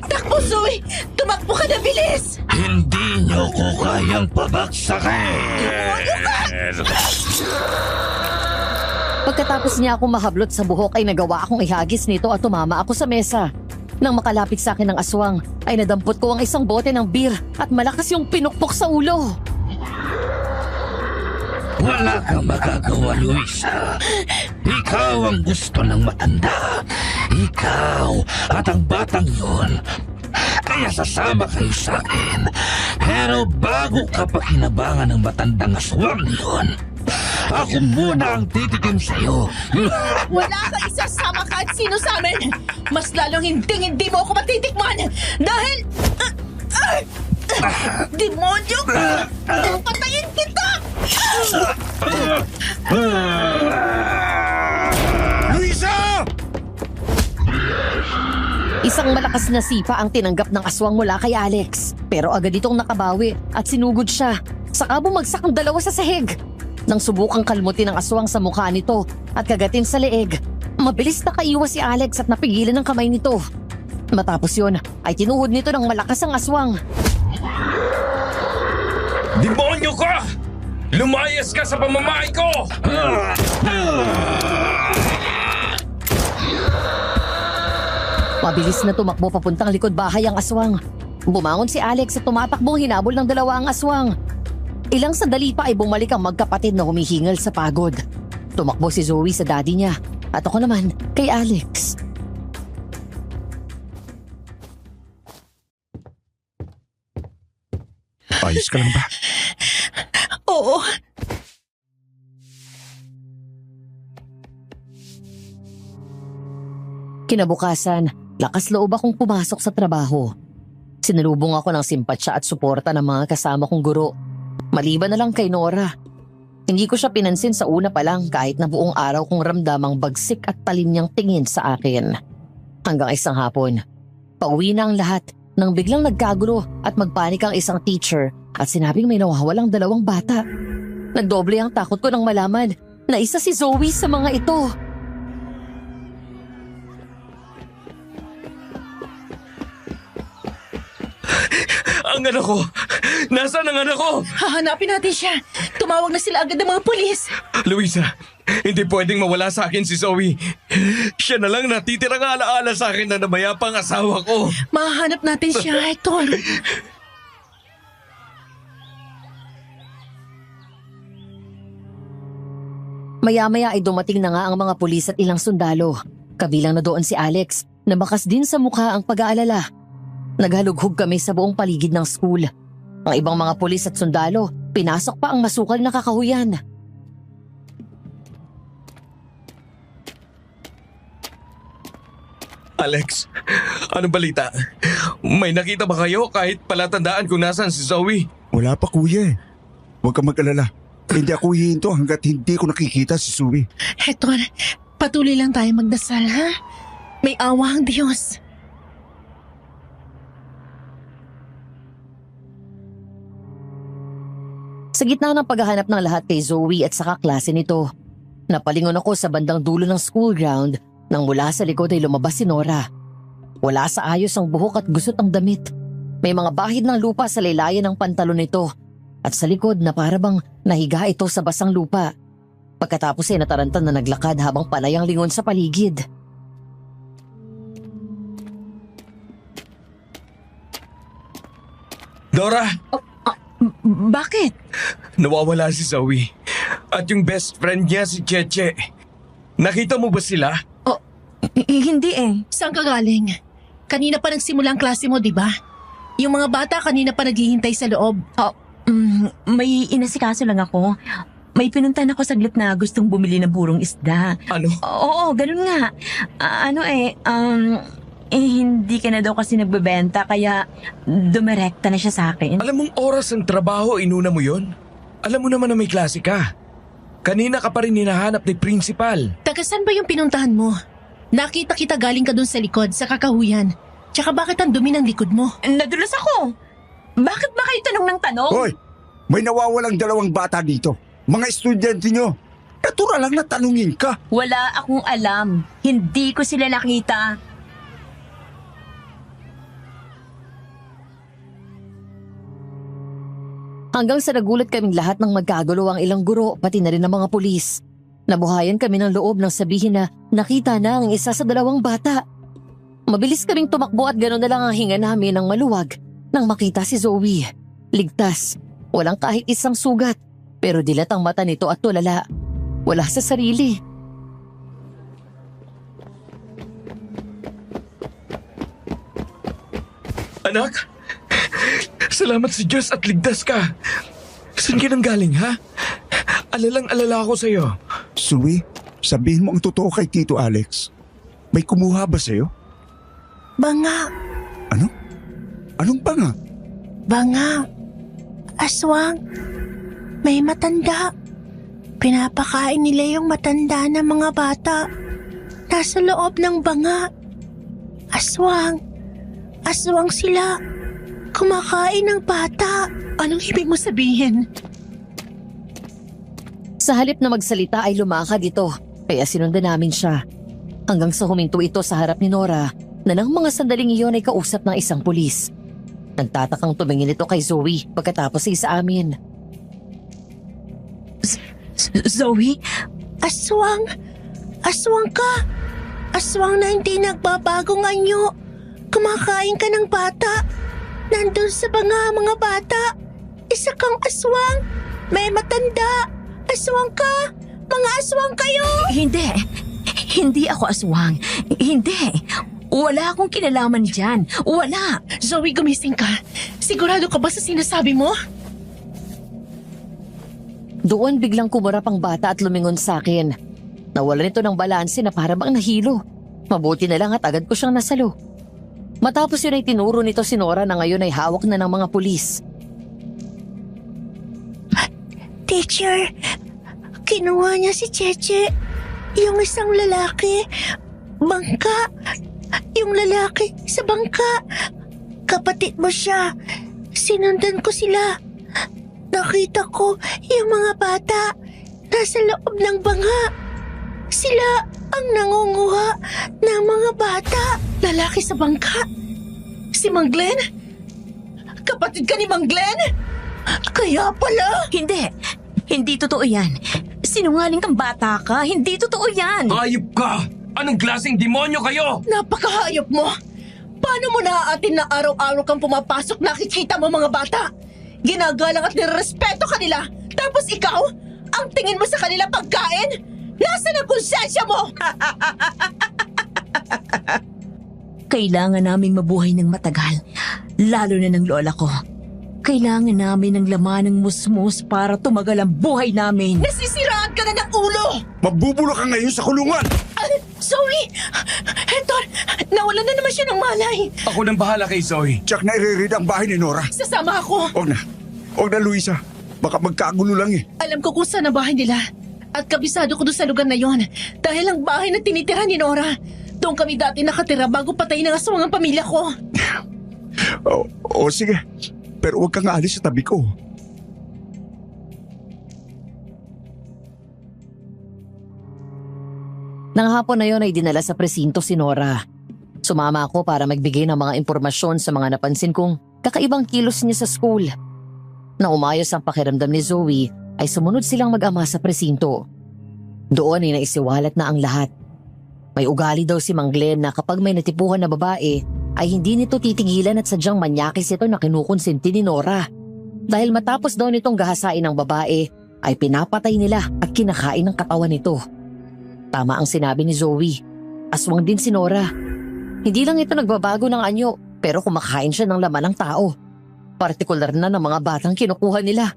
Takbo, Zoe! Tumakbo ka na, bilis! Hindi niyo ko kayang pabagsakin! Pagkatapos niya akong mahablot sa buhok ay nagawa akong ihagis nito at tumama ako sa mesa. Nang makalapit sa akin ng aswang, ay nadampot ko ang isang bote ng beer at malakas yung pinukpok sa ulo. Wala kang magagawa, Luisa. Ikaw ang gusto ng matanda. Ikaw at ang batang yun. Kaya sasama kayo sa akin. Pero bago ka pa kinabangan ng matandang aswang yun, ako muna ang titikim sa'yo. Wala ka isasama kahit sino sa amin! Mas lalong hindi mo ako matitikman! Dahil... Demonyo ka! Patayin kita! Luisa! Isang malakas na sipa ang tinanggap ng aswang mula kay Alex. Pero agad itong nakabawi at sinugod siya. Saka bumagsak ang dalawa sa sahig. Nang subukang kalmutin ang aswang sa mukha nito at kagatin sa leeg, mabilis na kaiwas si Alex at napigilan ng kamay nito. Matapos yun, ay tinuhod nito ng malakas ang aswang. Demonyo ka! Lumayas ka sa pamamahay ko! Mabilis na tumakbo papuntang likod bahay ang aswang. Bumangon si Alex at tumatakbong hinabol ng dalawa ang aswang. Ilang sandali pa ay bumalik ang magkapatid na humihingal sa pagod. Tumakbo si Zoe sa daddy niya at ako naman kay Alex. Ayos ka lang ba? Oo. Kinabukasan, lakas loob akong pumasok sa trabaho. Sinalubong ako ng simpatsya at suporta ng mga kasama kong guro. Maliban na lang kay Nora. Hindi ko siya pinansin sa una pa lang kahit na buong araw kong ramdamang bagsik at talim niyang tingin sa akin. Hanggang isang hapon, pauwi na ang lahat nang biglang nagkagulo at magpanik ang isang teacher at sinabing may nawawalang dalawang bata. Nagdoble ang takot ko nang malaman na isa si Zoe sa mga ito. Ang anak ko! Nasaan ang anak ko? Hahanapin natin siya. Tumawag na sila agad ng mga pulis. Luisa, hindi pwedeng mawala sa akin si Zoe. Siya na lang natitirang alaala sa akin na namayapang asawa ko. Mahahanap natin siya, Hector. Maya-maya ay dumating na nga ang mga pulis at ilang sundalo. Kabilang na doon si Alex na bakas din sa mukha ang pag-aalala. Naghalughog kami sa buong paligid ng school. Ang ibang mga pulis at sundalo, pinasok pa ang masukal na kakahuyan. Alex, anong balita? May nakita ba kayo kahit palatandaan kung nasaan si Zoe? Wala pa kuya eh. Huwag kang mag-alala. Hindi ako hihinto hanggat hindi ko nakikita si Zoe. Hector, patuloy lang tayo magdasal, ha? May awa ang Diyos. Sa gitna ng paghahanap ng lahat kay Zoe at sa kaklase nito, Napalingon ako sa bandang dulo ng school ground nang mula sa likod ay lumabas si Nora. Wala sa ayos ang buhok at gusot ang damit. May mga bahid ng lupa sa laylayan ng pantalon nito at sa likod na parabang nahiga ito sa basang lupa. Pagkatapos ay nataranta na naglakad habang panay ang lingon sa paligid. Dora, Bakit? nawawala si Zoe. At yung best friend niya si Cheche. Nakita mo ba sila? Hindi eh. Saan ka galing? Kanina pa nagsimula ang klase mo, di ba? Yung mga bata kanina pa naghihintay sa loob. May inasikaso lang ako. May pinuntahan ako saglit na gustong bumili ng burong isda. Ano? Oo, ganun nga. Hindi ka na daw kasi nagbebenta kaya dumirekta na siya sa akin. Alam mong oras ng trabaho, inuna mo yon? Alam mo naman na may klase ka. Kanina ka pa rin hinahanap ni principal. Taga saan ba yung pinuntahan mo? Nakita kita galing ka dun sa likod, sa kakahuyan. Tsaka bakit ang dumi ng likod mo? Nadulas ako. Bakit ba kayo tanong ng tanong? Hoy, may nawawalang 2 bata dito. Mga estudyante nyo. Natural lang na tanungin ka. Wala akong alam. Hindi ko sila nakita. Hanggang sa nagulat kaming lahat ng magkagulo ang ilang guro pati na rin ang mga pulis. Nabuhayan kami ng loob nang sabihin na nakita na ang isa sa 2 bata. Mabilis kaming tumakbo at gano'n na lang ang hinga namin ng maluwag nang makita si Zoe. Ligtas, walang kahit isang sugat, pero dilat ang mata nito at tulala. Wala sa sarili. Anak, salamat sa Diyos at ligtas ka. Saan ka nang galing, ha? Alalang-alala ako sa'yo. Zoe, sabihin mo ang totoo kay Tito Alex. May kumuha ba sa'yo? Banga, Ano? Anong banga? banga. Aswang. May matanda. Pinapakain nila yung matanda ng mga bata. Nasa loob ng banga. Aswang. Aswang sila. Kumakain ng bata. Anong ibig mo sabihin? Sa halip na magsalita ay lumakad ito, kaya sinundan namin siya. Hanggang sa huminto ito sa harap ni Nora na nang mga sandaling iyon ay kausap ng isang pulis. Nagtatakang tumingin ito kay Zoe pagkatapos ay sa amin. Zoe? Aswang! Aswang ka! Aswang na hindi nagbabagong anyo. Kumakain ka ng bata. Nandun sa mga bata. Isa kang aswang. May matanda. Aswang ka! Mga aswang kayo! Hindi. Hindi ako aswang. Hindi. Wala akong kinalaman dyan. Wala. Zoe, gumising ka. Sigurado ka ba sa sinasabi mo? Doon biglang kumurap ang bata at lumingon sa akin. Nawalan ito ng balanse na para bang nahilo. Mabuti na lang at agad ko siyang nasalo. Matapos yun ay tinuro nito si Nora na ngayon ay hawak na ng mga pulis. Teacher, kinuha niya si Cheche. Yung isang lalaki. Bangka. Yung lalaki sa bangka. Kapatid mo siya. Sinundan ko sila. Nakita ko yung mga bata nasa loob ng banga. Sila ang nangunguha ng mga bata. Lalaki sa bangka? Si Mang Glenn? Kapatid ka ni Mang Glenn? Kaya pala. Hindi. Hindi totoo yan. Sinungaling kang bata ka. Hindi totoo yan. Hayop ka! Anong klaseng demonyo kayo? Napakahayop mo! Paano mo naaatin na araw-araw kang pumapasok nakikita mo mga bata? Ginagalang at nirespeto kanila. Tapos ikaw, ang tingin mo sa kanila pagkain? Nasaan ang konsensya mo? Kailangan naming mabuhay ng matagal. Lalo na ng lola ko. Kailangan namin ng laman ng musmus para tumagal ang buhay namin. Nasisiraan ka na ng ulo! Mabubulok ka ngayon sa kulungan! Zoe! Hector! Nawalan na naman siya ng malay. Ako nang bahala kay Zoe. Tsak na iririd ang bahay ni Nora. Sasama ako. Huwag na, Luisa. Baka magkagulo lang eh. Alam ko kung saan ang bahay nila. At kabisado ko doon sa lugar na yon. Dahil ang bahay na tinitira ni Nora. Doon kami dati nakatira bago patayin ng aswang ang pamilya ko. Sige. Pero huwag kang aalis sa tabi ko. Nang hapon na yon ay dinala sa presinto si Nora. Sumama ako para magbigay ng mga impormasyon sa mga napansin kong kakaibang kilos niya sa school. Nang umayos ang pakiramdam ni Zoe, ay sumunod silang mag-ama sa presinto. Doon ay naisiwalat na ang lahat. May ugali daw si Mang Glenn na kapag may natipuhan na babae, ay hindi nito titigilan at sadyang manyakis ito na kinukonsenti ni Nora. Dahil matapos daw nitong gahasain ng babae, ay pinapatay nila at kinakain ng katawan nito. Tama ang sinabi ni Zoe. Aswang din si Nora. Hindi lang ito nagbabago ng anyo, pero kumakain siya ng laman ng tao. Partikular na ng mga batang kinukuha nila.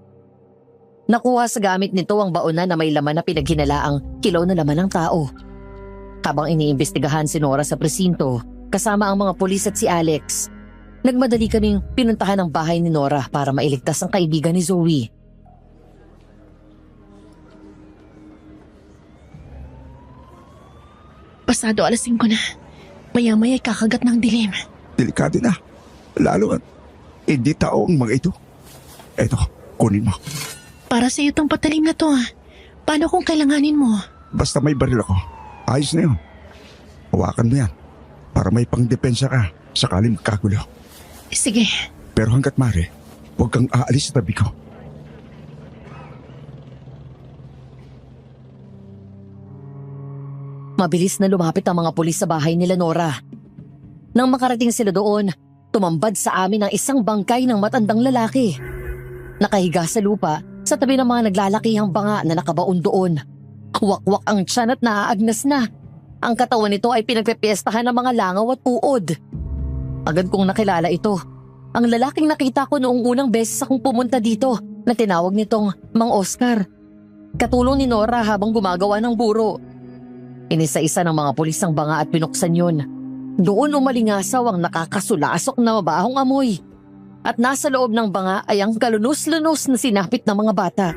Nakuha sa gamit nito ang baona na may laman na pinaghinalaang kilaw na laman ng tao. Habang iniimbestigahan si Nora sa presinto, kasama ang mga pulis at si Alex, nagmadali kaming pinuntahan ang bahay ni Nora para mailigtas ang kaibigan ni Zoe. Pasado 5:00 na. Maya-maya kakagat ng dilim. Delikado na. Lalo at hindi tao ang mga ito. Eto, kunin mo. Para sa iyo tong patalim na to Paano kung kailanganin mo? Basta may baril ako. Ayos na yun. Hawakan mo yan. Para may pangdepensa ka sakaling magkagulo. Sige. Pero hanggat mare, huwag kang aalis sa tabi ko. Mabilis na lumapit ang mga pulis sa bahay nila Nora. Nang makarating sila doon, tumambad sa amin ang isang bangkay ng matandang lalaki. Nakahiga sa lupa sa tabi ng mga naglalakihang banga na nakabaon doon. Kwak-kwak ang tiyan at naaagnas na. Ang katawan nito ay pinagpepiestahan ng mga langaw at uod. Agad kong nakilala ito. Ang lalaking nakita ko noong unang beses akong pumunta dito na tinawag nitong Mang Oscar. Katulong ni Nora habang gumagawa ng buro. Inisa-isa ng mga pulis ang banga at pinuksan yun. Doon umalingasaw ang nakakasulasok na mabahong amoy. At nasa loob ng banga ay ang kalunos-lunos na sinapit ng mga bata.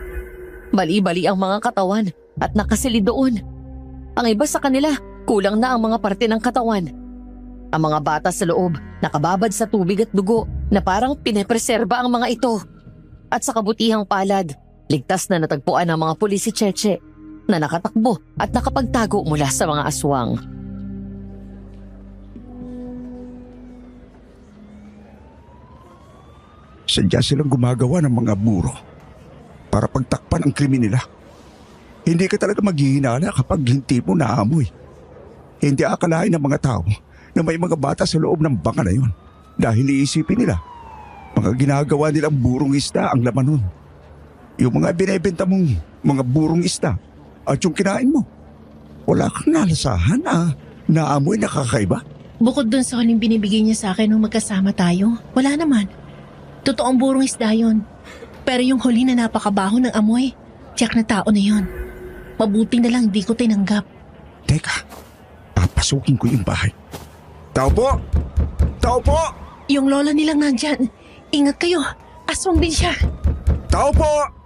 Bali-bali ang mga katawan at nakasilid doon. Ang iba sa kanila, kulang na ang mga parte ng katawan. Ang mga bata sa loob, nakababad sa tubig at dugo na parang pinepreserba ang mga ito. At sa kabutihang palad, ligtas na natagpuan ng mga pulis si Cheche na nakatakbo at nakapagtago mula sa mga aswang. Sadya silang gumagawa ng mga buro para pagtakpan ang krimen nila. Hindi ka talaga maghihinala kapag hindi mo naamoy. Hindi akalain ng mga tao na may mga bata sa loob ng banga na yun dahil iisipin nila mga ginagawa nilang burong isda ang laman nun. Yung mga binebenta mong mga burong isda at yung kinain mo, wala kang nalasahan naamoy na kakaiba. Bukod dun sa huling binibigay niya sa akin nung magkasama tayo, wala naman. Totoong burong isda yun. Pero yung huli na napakabaho ng amoy, tiyak na tao na yun. Mabuti na lang di ko tinanggap. Teka, papasukin ko yung bahay. Tao po! Tao po! Yung lola nilang nandyan. Ingat kayo, aswang din siya. Tao po!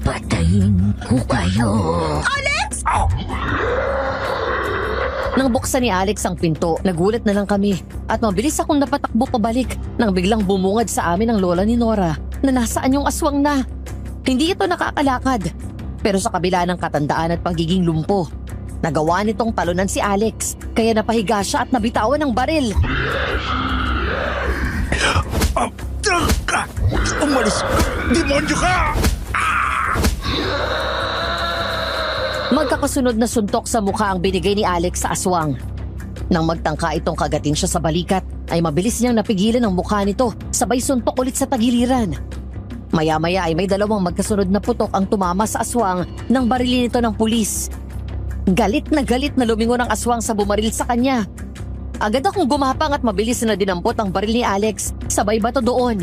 Patayin ko kayo. Nang buksan ni Alex ang pinto, nagulat na lang kami at mabilis akong napatakbo pabalik nang biglang bumungad sa amin ang lola ni Nora na nasaan yung aswang na. Hindi ito nakakalakad, pero sa kabila ng katandaan at pagiging lumpo, nagawa nitong talunan si Alex kaya napahiga siya at nabitawan ng baril. Umalis ka! Demonyo ka! Magkakasunod na suntok sa mukha ang binigay ni Alex sa aswang. Nang magtangka itong kagatin siya sa balikat, ay mabilis niyang napigilan ang mukha nito, sabay suntok ulit sa tagiliran. Maya-maya ay may dalawang magkasunod na putok ang tumama sa aswang nang barilin ito ng pulis. Galit na lumingon ang aswang sa bumaril sa kanya. Agad akong gumapang at mabilis na dinampot ang baril ni Alex, sabay bato doon.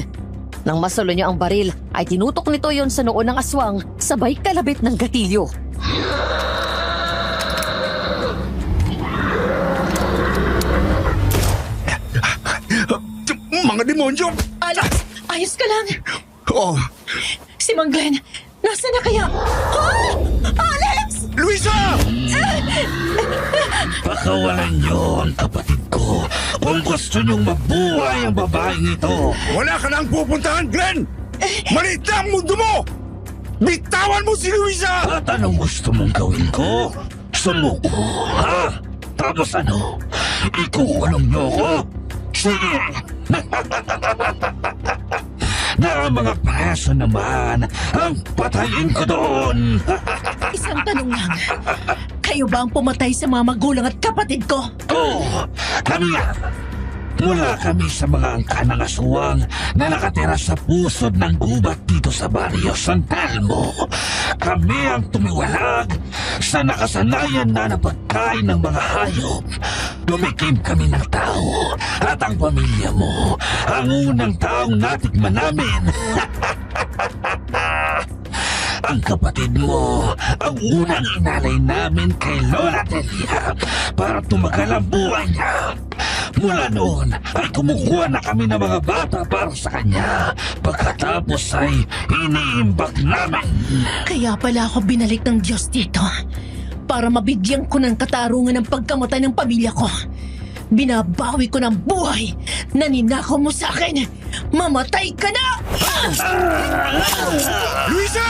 Nang masalo niya ang baril, ay tinutok nito yon sa noo ng aswang, sabay kalabit ng gatilyo. Mga demonyo! Alex, ayos ka lang. Oh, Si Mang Glenn, nasa na kaya? Alex! Luisa! Pakawalan niyo ang kapatid ko kung gusto niyong mabuhay ang babaeng ito. Wala ka nang pupuntahan, Glenn! Maliit na ang mundo mo! Bitawan mo si Luisa! At anong gusto mong gawin ko? Sumuko, ha? Tapos ano? Ikukulong niyo ko? Sige! Na ang mga preso naman ang patayin ko doon! Isang tanong lang. Kayo ba ang pumatay sa mga magulang at kapatid ko? Oo, kami yan! Mula kami sa mga angka ng aswang na nakatira sa pusod ng gubat dito sa baryo San Telmo. Kami ang tumiwalag sa nakasanayan na pagkain ng mga hayop. Tumikim kami ng tao at ang pamilya mo ang unang taong natikman namin. Ang kapatid mo ang unang inalay namin kay Lola Delia para tumagal ang buhay niya. Mula noon ay kumukuha na kami ng mga bata para sa kanya. Pagkatapos ay iniimbak namin. Kaya pala ako binalik ng Diyos dito. Para mabigyan ko ng katarungan ng pagkamatay ng pamilya ko. Binabawi ko ng buhay na ninakaw mo sa akin. Mamatay ka na! Luisa!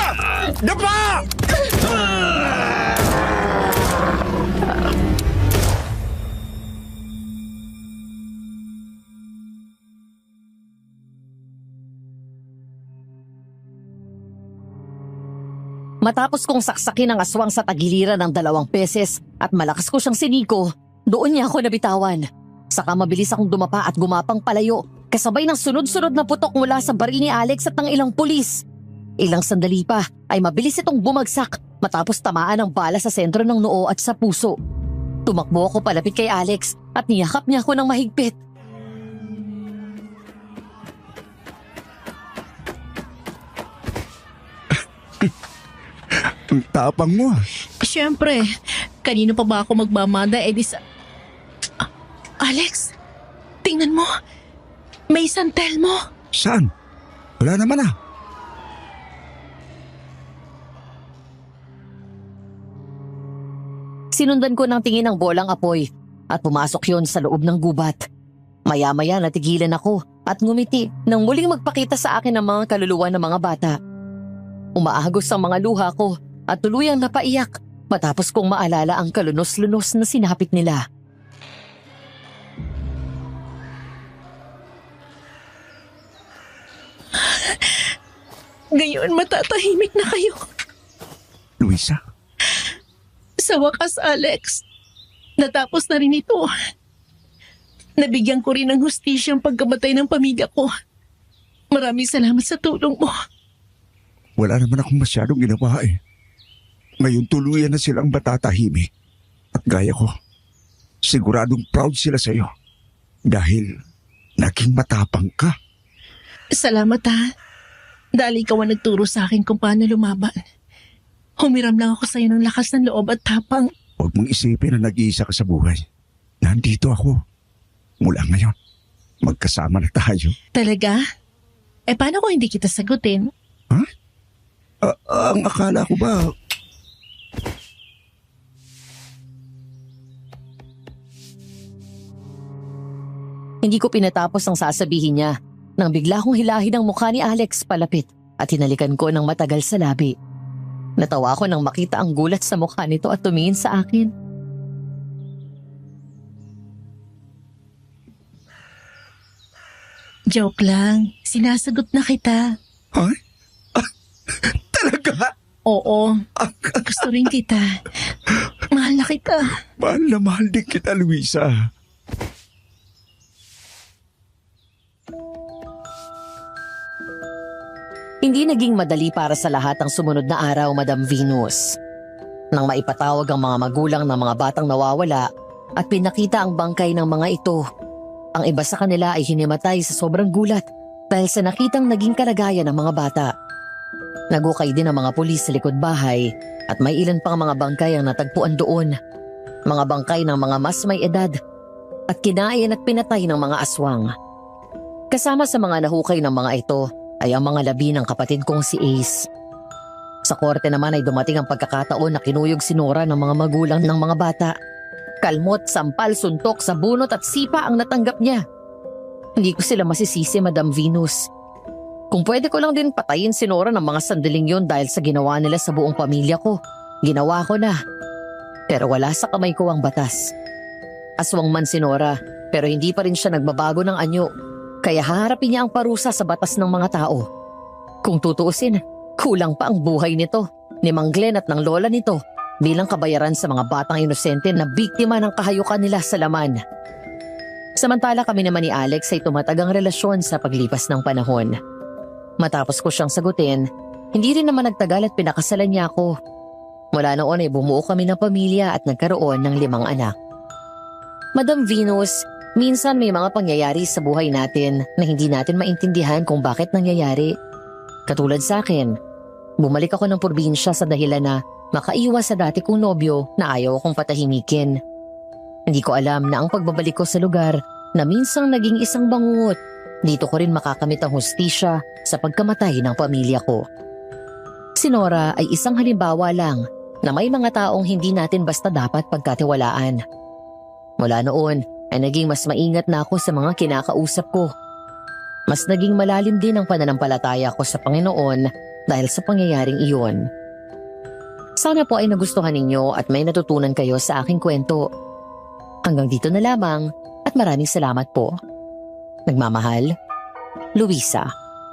Dapa! Matapos kong saksakin ang aswang sa tagiliran ng 2 beses at malakas ko siyang siniko, doon niya ako nabitawan. Saka mabilis akong dumapa at gumapang palayo, kasabay ng sunod-sunod na putok mula sa baril ni Alex at ng ilang pulis. Ilang sandali pa ay mabilis itong bumagsak matapos tamaan ng bala sa sentro ng noo at sa puso. Tumakbo ako palapit kay Alex at niyakap niya ako ng mahigpit. Ang tapang mo. Siyempre, kanino pa ba ako magmamada sa... Alex, tingnan mo. May santel mo. Saan? Wala naman ah. Sinundan ko ng tingin ng bolang apoy at pumasok yon sa loob ng gubat. Maya-maya natigilan ako at ngumiti nang muling magpakita sa akin ang mga kaluluwa ng mga bata. Umaagos ang mga luha ko at tuluyang napaiyak matapos kong maalala ang kalunos-lunos na sinapit nila. Ngayon matatahimik na kayo. Luisa? Sa wakas, Alex, natapos na rin ito. Nabigyan ko rin ng hustisya ang pagkamatay ng pamilya ko. Maraming salamat sa tulong mo. Wala naman akong masyadong ginawa eh. Ngayon tuluyan na silang matatahimik. At gaya ko, siguradong proud sila sa iyo. Dahil naging matapang ka. Salamat ha. Dahil ikaw ang nagturo sa akin kung paano lumaban. Humiram lang ako sa iyo ng lakas ng loob at tapang. Huwag mong isipin na nag-iisa ka sa buhay. Nandito ako. Mula ngayon, magkasama na tayo. Talaga? Paano kung hindi kita sagutin? Ha? Ang akala ko ba... Hindi ko pinatapos ang sasabihin niya nang bigla kong hilahin ang mukha ni Alex palapit at hinalikan ko ng matagal sa labi. Natawa ako nang makita ang gulat sa mukha nito at tumingin sa akin. Joke lang. Sinasagot na kita. Ha? Talaga? Oo. Gusto rin kita. Mahal na kita. Mahal na mahal din kita, Luisa. Hindi naging madali para sa lahat ang sumunod na araw, Madam Venus. Nang maipatawag ang mga magulang ng mga batang nawawala at pinakita ang bangkay ng mga ito, ang iba sa kanila ay hinimatay sa sobrang gulat dahil sa nakitang naging kalagayan ng mga bata. Nagukay din ang mga pulis sa likod bahay at may ilan pang mga bangkay ang natagpuan doon. Mga bangkay ng mga mas may edad at kinain at pinatay ng mga aswang. Kasama sa mga nahukay ng mga ito ay ang mga labi ng kapatid kong si Ace. Sa korte naman ay dumating ang pagkakataon na kinuyog si Nora ng mga magulang ng mga bata. Kalmot, sampal, suntok, sabunot at sipa ang natanggap niya. Hindi ko sila masisisi, Madam Venus. Kung pwede ko lang din patayin si Nora ng mga sandaling yon dahil sa ginawa nila sa buong pamilya ko, ginawa ko na. Pero wala sa kamay ko ang batas. Aswang man si Nora, pero hindi pa rin siya nagbabago ng anyo. Kaya haharapin niya ang parusa sa batas ng mga tao. Kung tutuusin, kulang pa ang buhay nito, ni Mang Glenn at ng lola nito bilang kabayaran sa mga batang inosente na biktima ng kahayukan nila sa laman. Samantala kami naman ni Alex ay tumatagang relasyon sa paglipas ng panahon. Matapos ko siyang sagutin, hindi rin naman nagtagal at pinakasalan niya ako. Mula noon ay bumuo kami ng pamilya at nagkaroon ng 5 anak. Madam Venus, minsan may mga pangyayari sa buhay natin na hindi natin maintindihan kung bakit nangyayari. Katulad sa akin, bumalik ako ng probinsya sa dahilan na makaiwas sa dati kong nobyo na ayaw akong patahimikin. Hindi ko alam na ang pagbabalik ko sa lugar na minsang naging isang bangungot, dito ko rin makakamit ang hustisya sa pagkamatay ng pamilya ko. Si Nora ay isang halimbawa lang na may mga taong hindi natin basta dapat pagkatiwalaan. Mula noon ay naging mas maingat na ako sa mga kinakausap ko. Mas naging malalim din ang pananampalataya ko sa Panginoon dahil sa pangyayaring iyon. Sana po ay nagustuhan ninyo at may natutunan kayo sa aking kwento. Hanggang dito na lamang at maraming salamat po. Nagmamahal, Luisa.